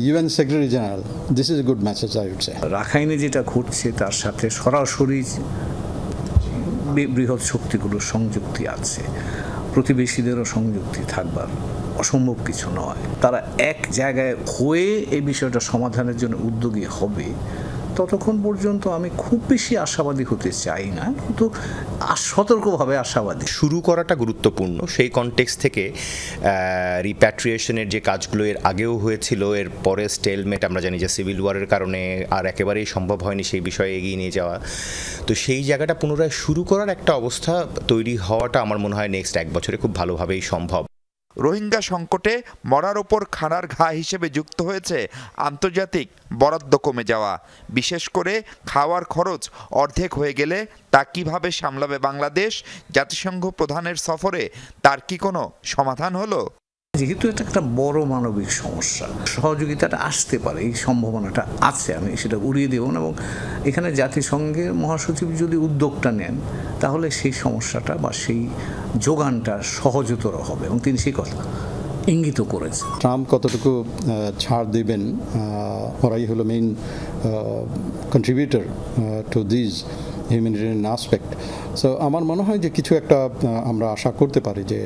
UN secretary general, this is a good message I would say. রাখাইনে যেটা ঘটছে তার সাথে সরাসরি বৃহৎ শক্তিগুলোর সংযুক্তি আছে, প্রতিবেশীদেরও সংযুক্তি থাকবার অসম্ভব কিছু নয়। তারা এক জায়গায় হয়ে এই বিষয়টা সমাধানের জন্য উদ্যোগী হবে, ততক্ষণ পর্যন্ত আমি খুব বেশি আশাবাদী হতে চাই না, কিন্তু সতর্কভাবে আশাবাদী। শুরু করাটা গুরুত্বপূর্ণ। সেই কনটেক্সট থেকে রিপ্যাট্রিয়েশনের যে কাজগুলো এর আগেও হয়েছিল, এর পরে স্টেলমেট, আমরা জানি যে সিভিল ওয়ারের কারণে আর একেবারেই সম্ভব হয়নি সেই বিষয়ে এগিয়ে নিয়ে যাওয়া। তো সেই জায়গাটা পুনরায় শুরু করার একটা অবস্থা তৈরি হওয়াটা আমার মনে হয় নেক্সট 1 বছরে খুব ভালোভাবেই সম্ভব। রোহিঙ্গা সংকটে মরার ওপর খানার ঘা হিসেবে যুক্ত হয়েছে আন্তর্জাতিক বরাদ্দ কমে যাওয়া। বিশেষ করে খাওয়ার খরচ অর্ধেক হয়ে গেলে তা কিভাবে সামলাবে বাংলাদেশ? জাতিসংঘ প্রধানের সফরে তার কি কোনো সমাধান হলো? যেহেতু এটা একটা বড় মানবিক সমস্যা, সহযোগিতাটা আসতে পারে, এই সম্ভাবনাটা আছে, আমি সেটা উড়িয়ে দেব না। এবং এখানে জাতিসংঘের মহাসচিব যদি উদ্যোগটা নেন, তাহলে সেই সমস্যাটা বা সেই যোগানটা সহজতর হবে এবং তিনি সেই কথা ইঙ্গিত করেছেন। ট্রাম্প কতটুকু ছাড় দিবেন ওরাই হলো main contributor to this humanitarian aspect. So আমার মনে হয় যে কিছু একটা আমরা আশা করতে পারি যে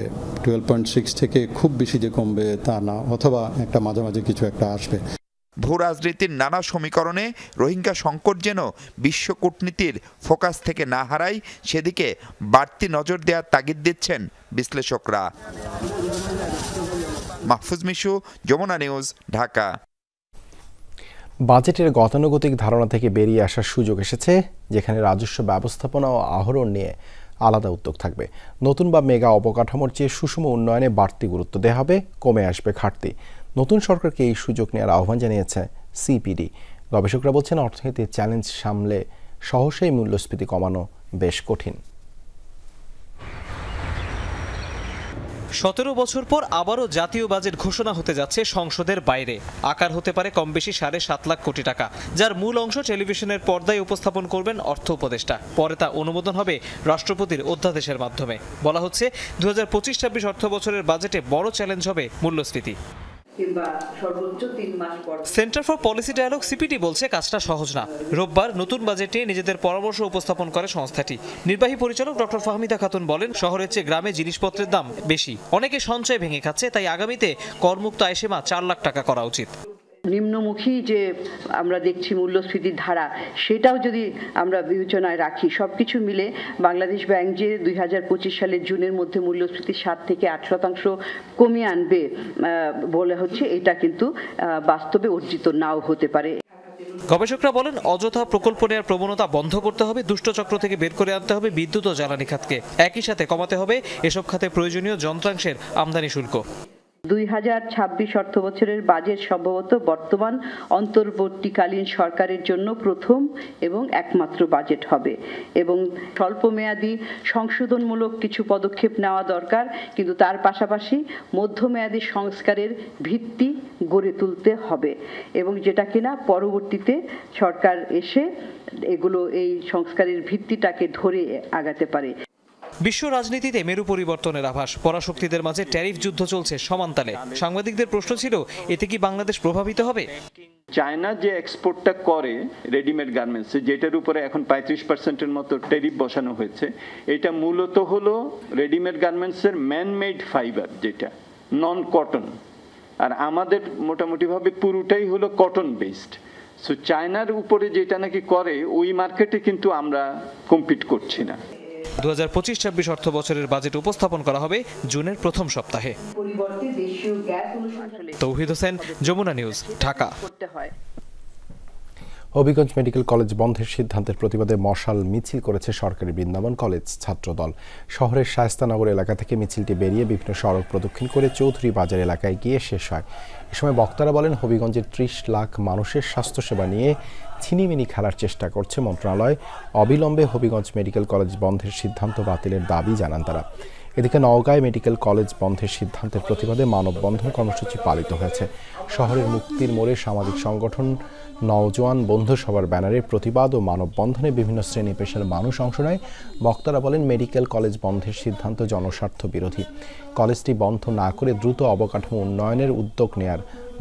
12.6 থেকে খুব বেশি যে কমবে তা না, অথবা একটা মাঝামাঝি কিছু একটা আসবে। ভূ রাজনীতির নানা সমীকরণে রোহিঙ্গা সংকট যেন বিশ্ব কূটনীতির ফোকাস থেকে না হারায়, সেদিকে বাড়তি নজর দেওয়ার তাগিদ দিচ্ছেন বিশ্লেষকরা। মাহফুজ মিশু, যমুনা নিউজ, ঢাকা। বাজেটের গতানুগতিক ধারণা থেকে বেরিয়ে আসার সুযোগ এসেছে, যেখানে রাজস্ব ব্যবস্থাপনা ও আহরণ নিয়ে আলাদা উদ্যোগ থাকবে। নতুন বা মেগা অবকাঠামোর চেয়ে সুষম উন্নয়নে বাড়তি গুরুত্ব দেওয়া হবে, কমে আসবে ঘাটতি। নতুন সরকারকে এই সুযোগ নেওয়ার আহ্বান জানিয়েছে সিপিডি। গবেষকরা বলছেন, অর্থনীতির চ্যালেঞ্জ সামলে সহসাই মূল্যস্ফীতি কমানো বেশ কঠিন। 17 বছর পর আবারও জাতীয় বাজেট ঘোষণা হতে যাচ্ছে সংসদের বাইরে। আকার হতে পারে কম বেশি 7.5 লাখ কোটি টাকা, যার মূল অংশ টেলিভিশনের পর্দায় উপস্থাপন করবেন অর্থ উপদেষ্টা। পরে তা অনুমোদন হবে রাষ্ট্রপতির অধ্যাদেশের মাধ্যমে। বলা হচ্ছে 2025-26 অর্থ বছরের বাজেটে বড় চ্যালেঞ্জ হবে মূল্যস্ফীতি। Centre for policy dialogue CPD বলছে কাজটা সহজ না। রোববার নতুন বাজেটে নিজেদের পরামর্শ উপস্থাপন করে সংস্থাটি। নির্বাহী পরিচালক ডক্টর ফাহমিদা খাতুন বলেন, শহরের চেয়ে গ্রামে জিনিসপত্রের দাম বেশি, অনেকে সঞ্চয় ভেঙে খাচ্ছে, তাই আগামীতে করমুক্ত আয়সীমা 4 লাখ টাকা করা উচিত। নিম্নমুখী যে আমরা দেখছি মূল্যস্ফীতির ধারা, সেটাও যদি আমরা বিবেচনায় রাখি, সবকিছু মিলে বাংলাদেশ ব্যাংক যে 2025 সালের জুনের মধ্যে মূল্যস্ফীতি 7 থেকে 8% কমিয়ে আনবে বলে হচ্ছে, এটা কিন্তু বাস্তবে অর্জিত নাও হতে পারে। গবেষকরা বলেন, অযথা প্রকল্প নেওয়ার প্রবণতা বন্ধ করতে হবে, দুষ্টচক্র থেকে বের করে আনতে হবে বিদ্যুৎ ও জ্বালানি খাতকে। একই সাথে কমাতে হবে এসব খাতে প্রয়োজনীয় যন্ত্রাংশের আমদানি শুল্ক। 2026 অর্থ বছরের বাজেট সম্ভবত বর্তমান অন্তর্বর্তীকালীন সরকারের জন্য প্রথম এবং একমাত্র বাজেট হবে, এবং স্বল্পমেয়াদী সংশোধনমূলক কিছু পদক্ষেপ নেওয়া দরকার, কিন্তু তার পাশাপাশি মধ্যমেয়াদী সংস্কারের ভিত্তি গড়ে তুলতে হবে, এবং যেটা কিনা পরবর্তীতে সরকার এসে এগুলো এই সংস্কারের ভিত্তিটাকে ধরে আগাতে পারে। বিশ্ব রাজনীতিতে মেরু পরিবর্তনের আভাস। পরাশক্তিদের মাঝে ট্যারিফ যুদ্ধ চলছে সমানতালে। সাংবাদিকদের প্রশ্ন ছিল, এতে কি বাংলাদেশ প্রভাবিত হবে? চায়না যে এক্সপোর্টটা করে রেডিমেড গার্মেন্টসে, যেটার উপরে এখন 35%-এর মতো ট্যারিফ বসানো হয়েছে, এটা মূলত হলো রেডিমেড গার্মেন্টসের ম্যানমেড ফাইবার, যেটা নন কটন, আর আমাদের মোটামুটিভাবে পুরোটাই হলো কটন বেসড। সো চায়নার উপরে যেটা নাকি করে, ওই মার্কেটে কিন্তু আমরা কম্পিট করছি না। 2025-26 অর্থ বছরের বাজেট উপস্থাপন করা হবে জুনের প্রথম সপ্তাহে। Touhid Hossain, Jamuna news, Dhaka. Habiganj medical college বন্ধের সিদ্ধান্তের প্রতিবাদে মশাল মিছিল করেছে সরকারি বৃন্দাবন কলেজ ছাত্রদল। শহরের শায়েস্তানগর এলাকা থেকে মিছিলটি বেরিয়ে বিভিন্ন সড়ক প্রদক্ষিণ করে চৌধুরী বাজার এলাকায় গিয়ে শেষ হয়। এ সময় বক্তারা বলেন, হবিগঞ্জের 30 লাখ মানুষের স্বাস্থ্যসেবা নিয়ে ছিনিমিনি খেলার চেষ্টা করছে মন্ত্রণালয়। অবিলম্বে হবিগঞ্জ মেডিকেল কলেজ বন্ধের সিদ্ধান্ত বাতিলের দাবি জানান তারা। এদিকে নওগাঁয় মেডিকেল কলেজ বন্ধের সিদ্ধান্তের প্রতিবাদে মানববন্ধন কর্মসূচি পালিত হয়েছে। শহরের মুক্তির মোড়ে সামাজিক সংগঠন নওজোয়ান বন্ধু সভার ব্যানারে প্রতিবাদ ও মানববন্ধনে বিভিন্ন শ্রেণী পেশার মানুষ অংশ নেয়। বক্তারা বলেন, মেডিকেল কলেজ বন্ধের সিদ্ধান্ত জনস্বার্থ বিরোধী। কলেজটি বন্ধ না করে দ্রুত অবকাঠামো উন্নয়নের উদ্যোগ নেয়ার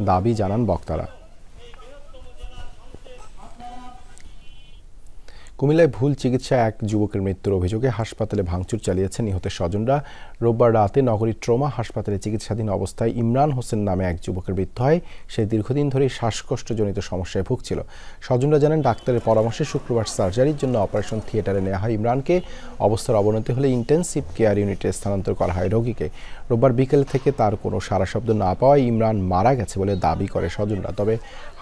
দাবি জানান বক্তারা। কুমিল্লায় ভুল চিকিৎসায় এক যুবকের মৃত্যুর অভিযোগে হাসপাতালে ভাঙচুর চালিয়েছেন নিহতের স্বজনরা। রোববার রাতে নগরীর ট্রমা হাসপাতালে চিকিৎসাধীন অবস্থায় ইমরান হোসেন নামে এক যুবকের মৃত্যু হয়। সে দীর্ঘদিন ধরেই শ্বাসকষ্টজনিত সমস্যায় ভুগছিল। স্বজনরা জানান, ডাক্তারের পরামর্শে শুক্রবার সার্জারির জন্য অপারেশন থিয়েটারে নেওয়া হয় ইমরানকে। অবস্থার অবনতি হলে ইন্টেন্সিভ কেয়ার ইউনিটে স্থানান্তর করা হয় রোগীকে। রোববার বিকেল থেকে তার কোনো সাড়া শব্দ না পাওয়ায় ইমরান মারা গেছে বলে দাবি করে স্বজনরা। তবে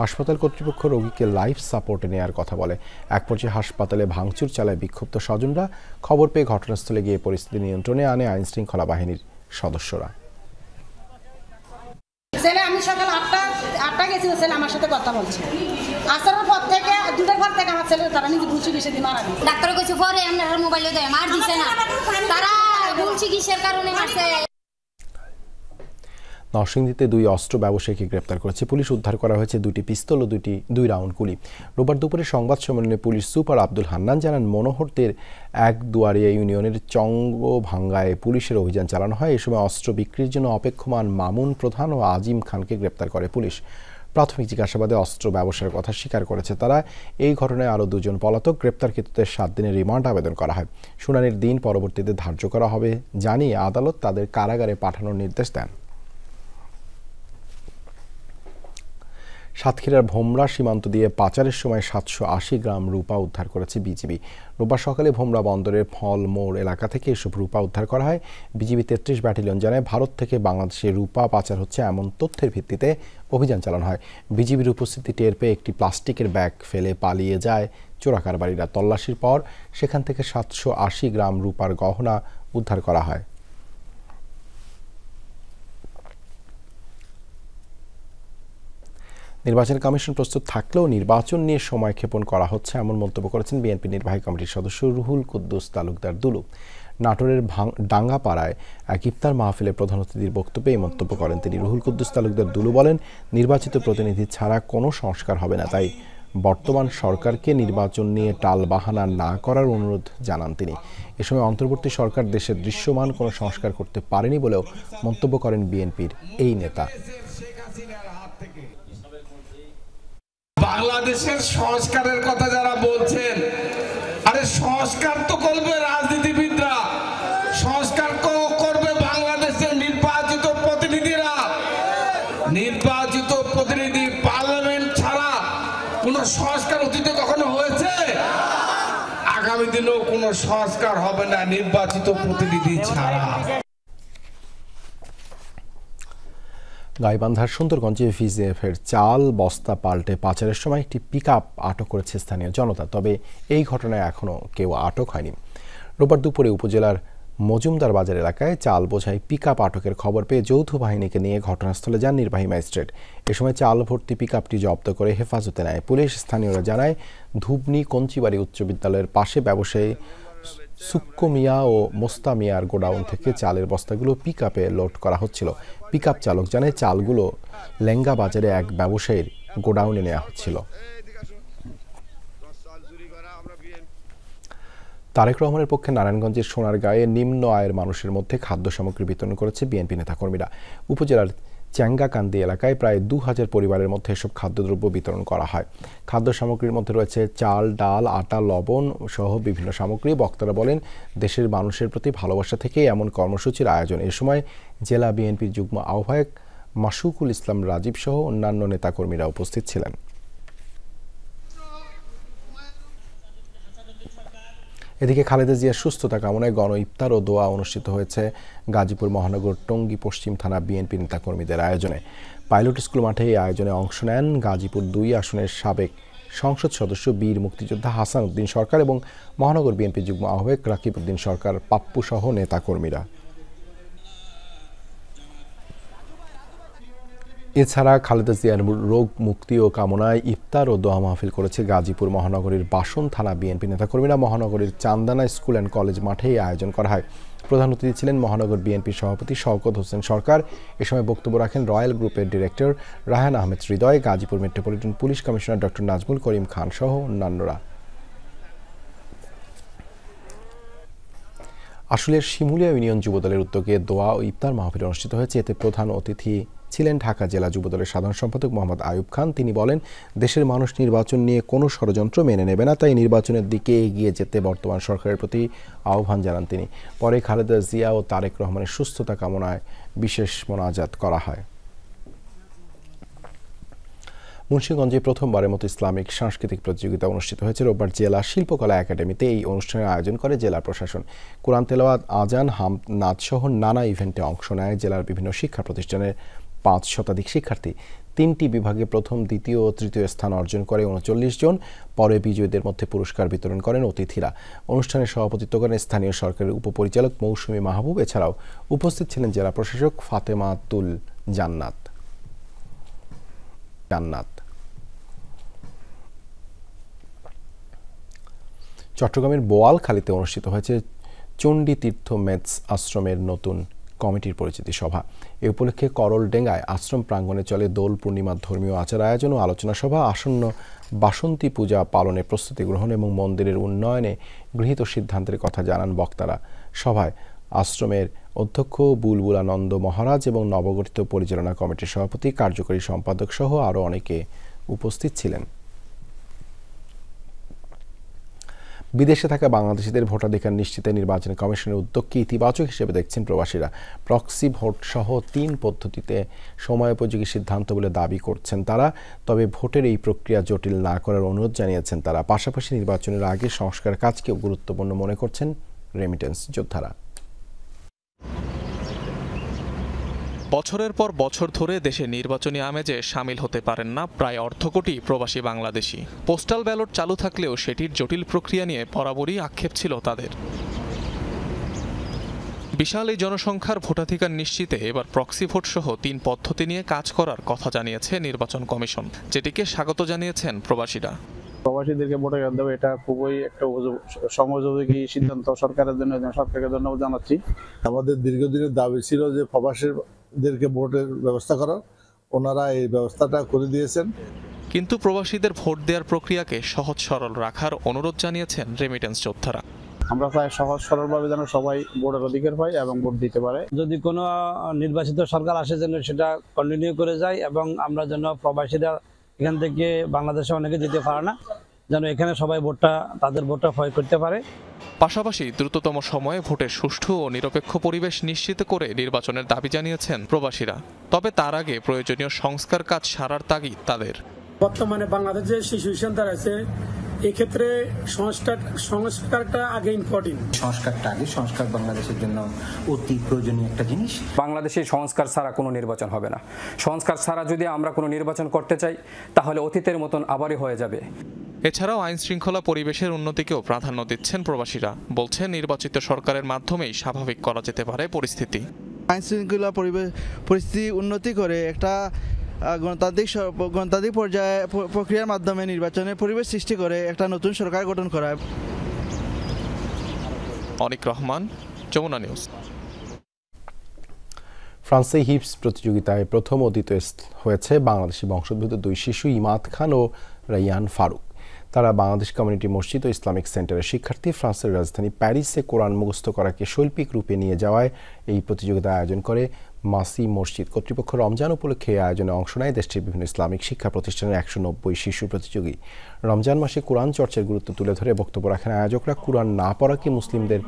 হাসপাতাল কর্তৃপক্ষ রোগীকে লাইফ সাপোর্টে নেওয়ার কথা বলে। এক পর্যায়ে হাসপাতালে ভাঙচুর চালায় বিক্ষুব্ধ স্বজনরা। খবর পেয়ে ঘটনাস্থলে গিয়ে পরিস্থিতি নিয়ন্ত্রণে আনে আইনশৃঙ্খলা বাহিনীর সদস্যরা। আমি সকাল 8টা গেছিল, ছেলে আমার সাথে কথা বলছে। আসার পর থেকে 2টার পর থেকে আমার ছেলে তারা নিজে ভুল চিকিৎসা দিয়ে মারা গেছে। ডাক্তার কইছে পরে আমরা মোবাইলে দেয় মার দিছে না, তারা ভুল চিকিৎসার কারণে মারছে। নরসিংদীতে 2 অস্ত্র ব্যবসায়ীকে গ্রেপ্তার করেছে পুলিশ। উদ্ধার করা হয়েছে 2টি পিস্তল ও 2 রাউন্ড গুলি। রোববার দুপুরে সংবাদ সম্মেলনে পুলিশ সুপার আব্দুল হান্নান জানান, মনোহরদের এক দুয়ারিয়া ইউনিয়নের চঙ্গভাঙ্গায় পুলিশের অভিযান চালানো হয়। এ সময় অস্ত্র বিক্রির জন্য অপেক্ষমান মামুন প্রধান ও আজিম খানকে গ্রেপ্তার করে পুলিশ। প্রাথমিক জিজ্ঞাসাবাদে অস্ত্র ব্যবসার কথা স্বীকার করেছে তারা। এই ঘটনায় আরও 2 জন পলাতক। গ্রেপ্তারকৃতদের 7 দিনের রিমান্ড আবেদন করা হয়। শুনানির দিন পরবর্তীতে ধার্য করা হবে জানিয়ে আদালত তাদের কারাগারে পাঠানোর নির্দেশ দেন। সাতক্ষীরার ভোমরা সীমান্ত দিয়ে পাচারের সময় 780 গ্রাম রূপা উদ্ধার করেছে বিজিবি। রোববার সকালে ভোমরা বন্দরের ফল মোড় এলাকা থেকে এসব রূপা উদ্ধার করা হয়। বিজিবি 33 ব্যাটালিয়ন জানায় ভারত থেকে বাংলাদেশে রূপা পাচার হচ্ছে এমন তথ্যের ভিত্তিতে অভিযান চালানো হয়। বিজিবির উপস্থিতি টের পেয়ে একটি প্লাস্টিকের ব্যাগ ফেলে পালিয়ে যায় চোরাকারবারীরা। তল্লাশির পর সেখান থেকে 780 গ্রাম রূপার গহনা উদ্ধার করা হয়। নির্বাচন কমিশন প্রস্তুত থাকলেও নির্বাচন নিয়ে সময় ক্ষেপণ করা হচ্ছে এমন মন্তব্য করেছেন বিএনপি নির্বাহী কমিটির সদস্য রুহুল কুদ্দুস তালুকদার দুলু। নাটোরের ডাঙ্গাপাড়ায় এক ইফতার মাহফিলে প্রধান অতিথির বক্তব্যে এই মন্তব্য করেন তিনি। রুহুল কুদ্দুস তালুকদার দুলু বলেন, নির্বাচিত প্রতিনিধি ছাড়া কোনো সংস্কার হবে না, তাই বর্তমান সরকারকে নির্বাচন নিয়ে টালবাহানা না করার অনুরোধ জানান তিনি। এ সময় অন্তর্বর্তী সরকার দেশের দৃশ্যমান কোনো সংস্কার করতে পারেনি বলেও মন্তব্য করেন বিএনপির এই নেতা। বাংলাদেশের সংস্কারের কথা যারা বলছেন, আরে সংস্কার তো করবে রাজনীতিবিদরা, সংস্কার করবে বাংলাদেশের নির্বাচিত প্রতিনিধিরা। নির্বাচিত প্রতিনিধি পার্লামেন্ট ছাড়া কোন সংস্কার অতীতে কখনো হয়েছে? আগামী দিনেও কোনো সংস্কার হবে না নির্বাচিত প্রতিনিধি ছাড়া। গাইবান্ধার সুন্দরগঞ্জে ভিজিএফের চাল বস্তা পাল্টে পাচারের সময় একটি পিকআপ আটক করেছে স্থানীয় জনতা। তবে এই ঘটনায় এখনও কেউ আটক হয়নি। রোববার দুপুরে উপজেলার মজুমদার বাজার এলাকায় চাল বোঝাই পিকআপ আটকের খবর পেয়ে যৌথ বাহিনীকে নিয়ে ঘটনাস্থলে যান নির্বাহী ম্যাজিস্ট্রেট। এ সময় চাল ভর্তি পিকআপটি জব্দ করে হেফাজতে নেয় পুলিশ। স্থানীয়রা জানায়, ধুবনি কঞ্চিবাড়ি উচ্চ বিদ্যালয়ের পাশে ব্যবসায়ী সুক্কো মিয়া ও মোস্তা মিয়ার গোডাউন থেকে চালের বস্তাগুলো পিকআপে লোড করা হচ্ছিল। পিকআপ চালক জানায়, চালগুলো লেঙ্গা বাজারে এক ব্যবসায়ীর গোডাউনে নেওয়া হচ্ছিল। তারেক রহমানের পক্ষে নারায়ণগঞ্জের সোনারগাঁয়ে নিম্ন আয়ের মানুষের মধ্যে খাদ্য সামগ্রী বিতরণ করেছে বিএনপি নেতাকর্মীরা। উপজেলার চ্যাঙ্গাকান্দি এলাকায় প্রায় 2000 পরিবারের মধ্যে এসব খাদ্যদ্রব্য বিতরণ করা হয়। খাদ্য সামগ্রীর মধ্যে রয়েছে চাল, ডাল, আটা, লবণ সহ বিভিন্ন সামগ্রী। বক্তারা বলেন, দেশের মানুষের প্রতি ভালোবাসা থেকে এমন কর্মসূচির আয়োজন। এ সময় জেলা বিএনপির যুগ্ম আহ্বায়ক মাসুকুল ইসলাম রাজীব সহ অন্যান্য নেতাকর্মীরা উপস্থিত ছিলেন। এদিকে খালেদা জিয়ার সুস্থতা কামনায় গণ ইফতার ও দোয়া অনুষ্ঠিত হয়েছে গাজীপুর মহানগর টঙ্গী পশ্চিম থানা বিএনপি নেতাকর্মীদের আয়োজনে। পাইলট স্কুল মাঠে এই আয়োজনে অংশ নেন গাজীপুর 2 আসনের সাবেক সংসদ সদস্য বীর মুক্তিযোদ্ধা হাসান উদ্দিন সরকার এবং মহানগর বিএনপি যুগ্ম আহ্বায়ক রাকিব উদ্দিন সরকার, পাপ্পু সহ নেতাকর্মীরা। এছাড়া খালেদা জিয়ার রোগ মুক্তি ও কামনায় ইফতার ও দোয়া মাহফিল করেছে গাজীপুর মহানগরীর বাসন থানা বিএনপি নেতাকর্মীরা। মহানগরীর চান্দানা স্কুল অ্যান্ড কলেজ মাঠে আয়োজন করা হয়। প্রধান অতিথি ছিলেন মহানগর বিএনপির সভাপতি শওকত হোসেন সরকার। এ সময় বক্তব্য রাখেন রয়্যাল গ্রুপের director Raihan Ahmed Hridoy, Gazipur metropolitan police commissioner doctor Nazmul Karim Khan সহ অন্যান্যরা। আশুলিয়ার শিমুলিয়া ইউনিয়ন যুবদলের উদ্যোগে দোয়া ও ইফতার মাহফিল অনুষ্ঠিত হয়েছে। এতে প্রধান অতিথি ছিলেন ঢাকা জেলা যুবদলের সাধারণ সম্পাদক মোহাম্মদ আয়ুব খান। তিনি বলেন, দেশের মানুষ নির্বাচন নিয়ে কোনো ষড়যন্ত্র মেনে নেবে না, তাই নির্বাচনের দিকে এগিয়ে যেতে বর্তমান সরকারের প্রতি আহ্বান জানান তিনি। পরে খালেদা জিয়া ও তারেক রহমানের সুস্থতা কামনায় বিশেষ মোনাজাত করা হয়। মুন্সিগঞ্জে প্রথমবারের মতো ইসলামিক সাংস্কৃতিক প্রতিযোগিতা অনুষ্ঠিত হয়েছে। রোববার জেলা শিল্পকলা একাডেমিতে এই অনুষ্ঠানের আয়োজন করে জেলা প্রশাসন। কোরআন তেলাওয়াত, আজান, হামদ, নাচ সহ নানা ইভেন্টে অংশ নেয় জেলার বিভিন্ন শিক্ষা প্রতিষ্ঠানের 5 শতাধিক শিক্ষার্থী। 3টি বিভাগে প্রথম, দ্বিতীয় ও তৃতীয় স্থান অর্জন করে 39 জন। পরে বিজয়ীদের মধ্যে পুরস্কার বিতরণ করেন অতিথিরা। অনুষ্ঠানে সভাপতিত্ব করেন স্থানীয় সরকারের উপপরিচালক মৌসুমী মাহবুব। এছাড়াও উপস্থিত ছিলেন জেলা প্রশাসক ফাতেমাতুল জান্নাত। চট্টগ্রামের বোয়ালখালীতে অনুষ্ঠিত হয়েছে চণ্ডী তীর্থ মেথস আশ্রমের নতুন কমিটির পরিচিতি সভা। এ উপলক্ষে করলডেঙ্গায় আশ্রম প্রাঙ্গণে চলে দোল পূর্ণিমার ধর্মীয় আচার আয়োজন ও আলোচনা সভা। আসন্ন বাসন্তী পূজা পালনে প্রস্তুতি গ্রহণ এবং মন্দিরের উন্নয়নে গৃহীত সিদ্ধান্তের কথা জানান বক্তারা। সভায় আশ্রমের অধ্যক্ষ বুলবুল আনন্দ মহারাজ এবং নবগঠিত পরিচালনা কমিটির সভাপতি, কার্যকরী সম্পাদক সহ আরও অনেকে উপস্থিত ছিলেন। বিদেশে থাকা বাংলাদেশিদের ভোটাধিকার নিশ্চিতে নির্বাচন কমিশনের উদ্যোগকে ইতিবাচক হিসেবে দেখছেন প্রবাসীরা। প্রক্সি ভোট সহ 3 পদ্ধতিতে সময়োপযোগী সিদ্ধান্ত বলে দাবি করছেন তারা। তবে ভোটের এই প্রক্রিয়া জটিল না করার অনুরোধ জানিয়েছেন তারা। পাশাপাশি নির্বাচনের আগে সংস্কার কাজকেও গুরুত্বপূর্ণ মনে করছেন রেমিটেন্স যোদ্ধারা। বছরের পর বছর ধরে দেশে নির্বাচনী আমেজে সামিল হতে পারেন না প্রায় অর্ধকোটি প্রবাসী বাংলাদেশি। পোস্টাল ব্যালট চালু থাকলেও সেটির জটিল প্রক্রিয়া নিয়ে বরাবরই আক্ষেপ ছিল তাদের। বিশাল এই জনসংখ্যার ভোটাধিকার নিশ্চিতে এবার প্রক্সি ভোট সহ 3 পদ্ধতি নিয়ে কাজ করার কথা জানিয়েছে নির্বাচন কমিশন, যেটিকে স্বাগত জানিয়েছেন প্রবাসীরা। প্রবাসীদেরকে ভোটাধিকার দেওয়া এটা খুবই একটা সমযোজী সিদ্ধান্ত সরকারের জন্য, সরকারকে ধন্যবাদ জানাচ্ছি। আমাদের দীর্ঘদিনের দাবি ছিল যে প্রবাসীদেরকে ভোটের ব্যবস্থা করার, ওনারা এই ব্যবস্থাটা করে দিয়েছেন। কিন্তু প্রবাসীদের ভোট দেওয়ার প্রক্রিয়াকে সহজ সরল রাখার অনুরোধ জানিয়েছেন রেমিটেন্স যোদ্ধারা। আমরা চাই সহজ সরলভাবে যেন সবাই ভোটের অধিকার পায় এবং ভোট দিতে পারে। যদি কোনো নির্বাচিত সরকার আসে যেন সেটা কন্টিনিউ করে যায় এবং আমরা যেন প্রবাসীরা এখান থেকে বাংলাদেশে অনেকে যেতে পারে না, যেন এখানে সবাই তাদের ভোটটা প্রয়োগ করতে পারে। পাশাপাশি দ্রুততম সময়ে ভোটের সুষ্ঠু ও নিরপেক্ষ পরিবেশ নিশ্চিত করে নির্বাচনের দাবি জানিয়েছেন প্রবাসীরা। তবে তার আগে প্রয়োজনীয় সংস্কার কাজ সারার তাগিদ তাদের। বর্তমানে বাংলাদেশ যে সিচুয়েশন দাঁড়াচ্ছে, এক্ষেত্রে সংস্কারটা আগে ইম্পর্টেন্ট। সংস্কার বাংলাদেশের জন্য অতি প্রয়োজনীয় একটা জিনিস। বাংলাদেশে সংস্কার ছাড়া কোনো নির্বাচন হবে না। সংস্কার ছাড়া যদি আমরা কোনো নির্বাচন করতে চাই তাহলে অতীতের মতন আবারই হয়ে যাবে। এছাড়াও আইন শৃঙ্খলা পরিবেশের উন্নতিকেও প্রাধান্য দিচ্ছেন প্রবাসীরা। বলছেন নির্বাচিত সরকারের মাধ্যমেই স্বাভাবিক করা যেতে পারে পরিস্থিতি। আইন শৃঙ্খলা পরিস্থিতি উন্নতি করে একটা গণতান্ত্রিক পর্যায়ে প্রক্রিয়ার মাধ্যমে নির্বাচনের পরিবেশ সৃষ্টি করে একটা নতুন সরকার গঠন করা। অনিক রহমান, যমুনা নিউজ। ফ্রান্সে হিপস প্রতিযোগিতায় প্রথম ও দ্বিতীয় হয়েছে বাংলাদেশি বংশোদ্ভূত 2 শিশু ইমাদ খান ও রাইয়ান ফারুক। তারা বাংলাদেশ কমিউনিটি মসজিদ ও ইসলামিক সেন্টারের শিক্ষার্থী। ফ্রান্সের রাজধানী প্যারিসে কোরআন মুখস্থ করাকে শৈল্পিক রূপে নিয়ে যাওয়ায় এই প্রতিযোগিতা আয়োজন করে মাসি মসজিদ কর্তৃপক্ষ। রমজান উপলক্ষে এই আয়োজনে অংশ নেয় দেশটির বিভিন্ন ইসলামিক শিক্ষা প্রতিষ্ঠানের 190 শিশু প্রতিযোগী। রমজান মাসে কোরআন চর্চার গুরুত্ব তুলে ধরে বক্তব্য রাখেন আয়োজকরা। কোরআন না পড়াকে মুসলিমদের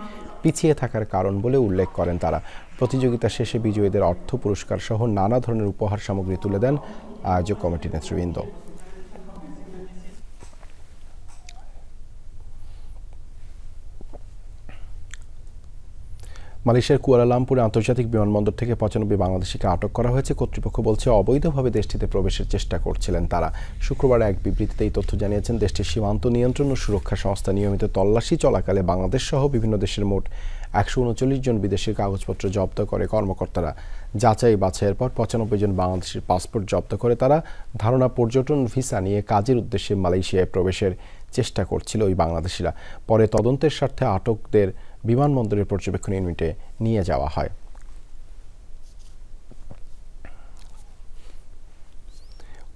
পিছিয়ে থাকার কারণ বলে উল্লেখ করেন তারা। প্রতিযোগিতা শেষে বিজয়ীদের অর্থ পুরস্কার সহ নানা ধরনের উপহার সামগ্রী তুলে দেন আয়োজক কমিটির নেতৃবৃন্দ। মালয়েশিয়ার কুয়ালালামপুরে আন্তর্জাতিক বিমানবন্দর থেকে 95 বাংলাদেশিকে আটক করা হয়েছে। কর্তৃপক্ষ বলছে অবৈধভাবে দেশটিতে প্রবেশের চেষ্টা করছিলেন তারা। শুক্রবার এক বিবৃতিতে এই তথ্য জানিয়েছেন দেশটির সীমান্ত নিয়ন্ত্রণ ও সুরক্ষা সংস্থা। নিয়মিত তল্লাশি চলাকালে বাংলাদেশ সহ বিভিন্ন দেশের মোট 139 জন বিদেশির কাগজপত্র জব্দ করে কর্মকর্তারা। যাচাই বাছাইয়ের পর 95 জন বাংলাদেশের পাসপোর্ট জব্দ করে তারা। ধারণা পর্যটন ভিসা নিয়ে কাজের উদ্দেশ্যে মালয়েশিয়ায় প্রবেশের চেষ্টা করছিল ওই বাংলাদেশিরা। পরে তদন্তের স্বার্থে আটকদের বিমানবন্দরের পর্যবেক্ষণ ইউনিটে নিয়ে যাওয়া হয়।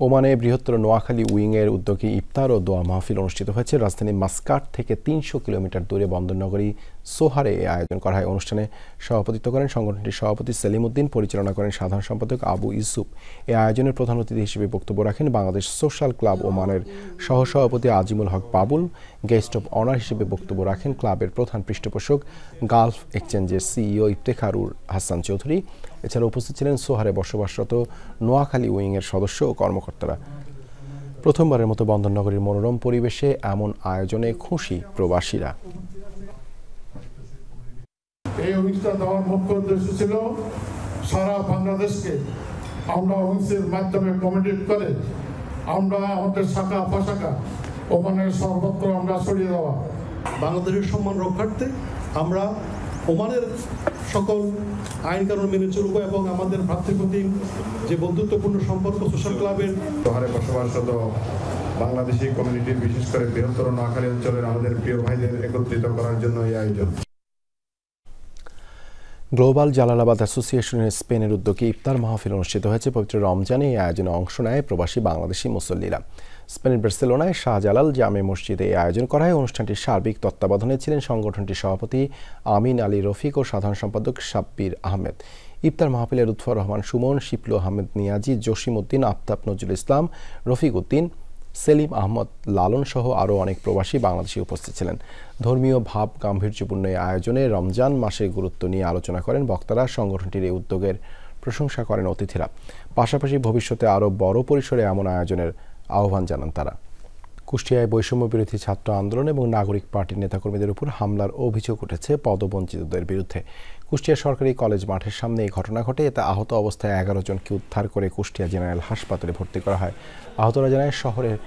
ওমানে বৃহত্তর নোয়াখালী উইংয়ের উদ্যোগে ইফতার ও দোয়া মাহফিল অনুষ্ঠিত হয়েছে। রাজধানী মাস্কাট থেকে 300 কিলোমিটার দূরে বন্দরনগরী সোহারে এই আয়োজন করা হয়। অনুষ্ঠানে সভাপতিত্ব করেন সংগঠনটির সভাপতি সেলিম উদ্দিন, পরিচালনা করেন সাধারণ সম্পাদক আবু ইউসুফ। এই আয়োজনের প্রধান অতিথি হিসেবে বক্তব্য রাখেন বাংলাদেশ সোশ্যাল ক্লাব ওমানের সহসভাপতি আজিমুল হক বাবুল। গেস্ট অব অনার হিসেবে বক্তব্য রাখেন ক্লাবের প্রধান পৃষ্ঠপোষক গালফ এক্সচেঞ্জের সিইও ইফতেখারুর হাসান চৌধুরী। এছাড়া উপস্থিত ছিলেন সোহারে বসবাসরত নোয়াখালী উইংয়ের সদস্য ও কর্মকর্তারা। প্রথমবারের মতো বন্দরনগরীর মনোরম পরিবেশে এমন আয়োজনে খুশি প্রবাসীরা। এই উইংসটা দেওয়ার মুখ্য উদ্দেশ্য ছিল সারা বাংলাদেশকে আমরা উইংসের মাধ্যমে কমিউনিকেট করে আমরা আমাদের শাখা প্রশাখা ওমানের সর্বত্র আমরা ছড়িয়ে দেওয়া। বাংলাদেশের সম্মান রক্ষার্থে আমরা ওমানের সকল আইন কানুন মেনে চলব এবং আমাদের ভ্রাতৃপ্রতিম যে বন্ধুত্বপূর্ণ সম্পর্ক সোশ্যাল ক্লাবের শহরে বসবাসরত বাংলাদেশি কমিউনিটির বিশেষ করে বৃহত্তর নোয়াখালী অঞ্চলের আমাদের প্রিয় ভাইদের একত্রিত করার জন্য এই আয়োজন। গ্লোবাল জালালাবাদ অ্যাসোসিয়েশনের স্পেনের উদ্যোগে ইফতার মাহফিল অনুষ্ঠিত হয়েছে। পবিত্র রমজানে এই আয়োজনে অংশ নেয় প্রবাসী বাংলাদেশি মুসল্লিরা। স্পেনের বার্সেলোনায় শাহজালাল জামে মসজিদে এই আয়োজন করা হয়। অনুষ্ঠানটির সার্বিক তত্ত্বাবধানে ছিলেন সংগঠনটির সভাপতি আমিন আলী রফিক ও সাধারণ সম্পাদক সাব্বির আহমেদ। ইফতার মাহফিলে লুৎফর রহমান সুমন, শিপলু আহমেদ নিয়াজি, জসিম উদ্দিন, আফতাব নজরুল ইসলাম, রফিক উদ্দিন, সেলিম আহমদ লালন সহ আরও অনেক প্রবাসী বাংলাদেশি উপস্থিত ছিলেন। ধর্মীয় ভাব গাম্ভীর্যপূর্ণ এই আয়োজনে রমজান মাসের গুরুত্ব নিয়ে আলোচনা করেন বক্তারা। সংগঠনটির এই উদ্যোগের প্রশংসা করেন অতিথিরা। পাশাপাশি ভবিষ্যতে আরও বড় পরিসরে এমন আয়োজনের আহ্বান জানান তারা। কুষ্টিয়ায় বৈষম্য বিরোধী ছাত্র আন্দোলন এবং নাগরিক পার্টির নেতাকর্মীদের উপর হামলার অভিযোগ উঠেছে পদবঞ্চিতদের বিরুদ্ধে। কুষ্টিয়া সরকারি কলেজ মাঠের সামনে এই ঘটনা ঘটে। এতে আহত অবস্থায় 11 জনকে উদ্ধার করে কুষ্টিয়া জেনারেল হাসপাতালে ভর্তি করা হয়। আহতরা জানায় শহরের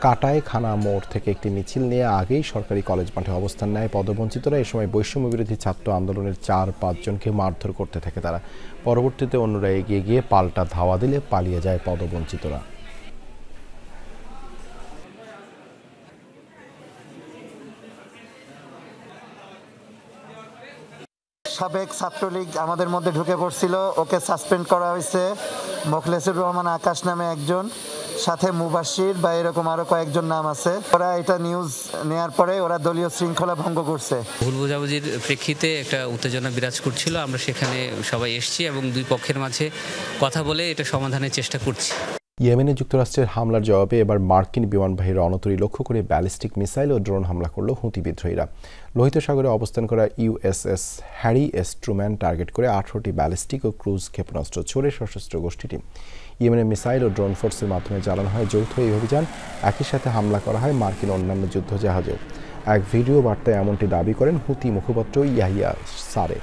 কাটায় খানা মোড় থেকে একটি মিছিল নিয়ে আগেই সরকারি কলেজ মাঠে অবস্থান নেয় পদবঞ্চিতরা। এ সময় বৈষম্য বিরোধী ছাত্র আন্দোলনের 4-5 জনকে মারধর করতে থাকে তারা। পরবর্তীতে অন্যরা এগিয়ে গিয়ে পাল্টা ধাওয়া দিলে পালিয়ে যায় পদবঞ্চিতরা। সাবেক ছাত্রলীগ আমাদের মধ্যে ঢুকে পড়ছিল, ওকে সাসপেন্ড করা হয়েছে। মোখলেসুর রহমান আকাশ নামে একজন, সাথে মুবাশির বা এরকম আরো কয়েকজন নাম আছে। ওরা এটা নিউজ নেয়ার পরে ওরা দলীয় শৃঙ্খলা ভঙ্গ করছে। ভুল বোঝাবুঝির প্রেক্ষিতে একটা উত্তেজনা বিরাজ করছিল। আমরা সেখানে সবাই এসেছি এবং দুই পক্ষের মাঝে কথা বলে এটা সমাধানের চেষ্টা করছি। ইয়েমেনে যুক্তরাষ্ট্রের হামলার জবাবে এবার মার্কিন বিমানবাহী রণতরী লক্ষ্য করে ব্যালিস্টিক মিসাইল ও ড্রোন হামলা করল হুতি বিদ্রোহীরা। লোহিত সাগরে অবস্থান করা USS Harry S Truman target করে 18টি ব্যালিস্টিক ও ক্রুজ ক্ষেপণাস্ত্র ছোড়ে সশস্ত্র গোষ্ঠীটি। ইয়েমেনের মিসাইল ও ড্রোন ফোর্সের মাধ্যমে চালানো হয় যৌথ এই অভিযান। একই সাথে হামলা করা হয় মার্কিন অন্যান্য যুদ্ধজাহাজেও। এক ভিডিও বার্তায় এমনটি দাবি করেন হুতি মুখপাত্র ইয়াহিয়া সারে।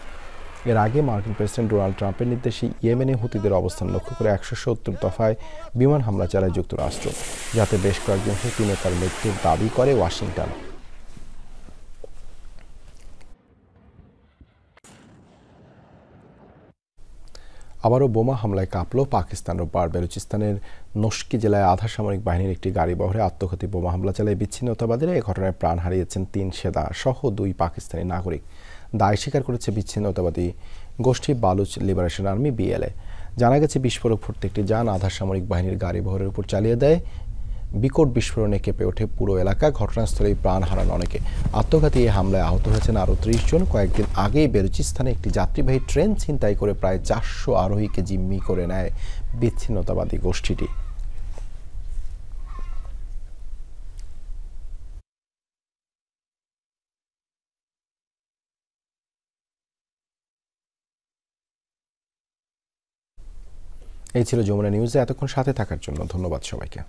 এর আগে মার্কিন প্রেসিডেন্ট ডোনাল্ড ট্রাম্পের নির্দেশে ইয়েমেনে হুতিদের অবস্থান লক্ষ্য করে 170 দফায় বিমান হামলা চালায় যুক্তরাষ্ট্র, যাতে বেশ কয়েকজন হুতি নেতার মৃত্যুর দাবি করে ওয়াশিংটন। আবারও বোমা হামলায় কাঁপল পাকিস্তান। রোববার বেলুচিস্তানের নস্কি জেলায় আধা সামরিক বাহিনীর একটি গাড়ি বহরে আত্মঘাতী বোমা হামলা চালায় বিচ্ছিন্নতাবাদীরা। এই ঘটনায় প্রাণ হারিয়েছেন 3 সেনা সহ 2 পাকিস্তানি নাগরিক। দায় স্বীকার করেছে বিচ্ছিন্নতাবাদী গোষ্ঠী বালুচ লিবারেশন আর্মি BLA। জানা গেছে বিস্ফোরক ভর্তি একটি যান আধা সামরিক বাহিনীর গাড়ি বহরের উপর চালিয়ে দেয়। বিকট বিস্ফোরণে কেঁপে ওঠে পুরো এলাকা। ঘটনাস্থলেই প্রাণ হারান অনেকে। আত্মঘাতী এই হামলায় আহত হয়েছেন আরও 30 জন। কয়েকদিন আগেই বেলুচিস্তানে একটি যাত্রীবাহী ট্রেন ছিনতাই করে প্রায় 400 আরোহীকে জিম্মি করে নেয় বিচ্ছিন্নতাবাদী গোষ্ঠীটি। এই ছিল যমুনা নিউজে। এতক্ষণ সাথে থাকার জন্য ধন্যবাদ সবাইকে।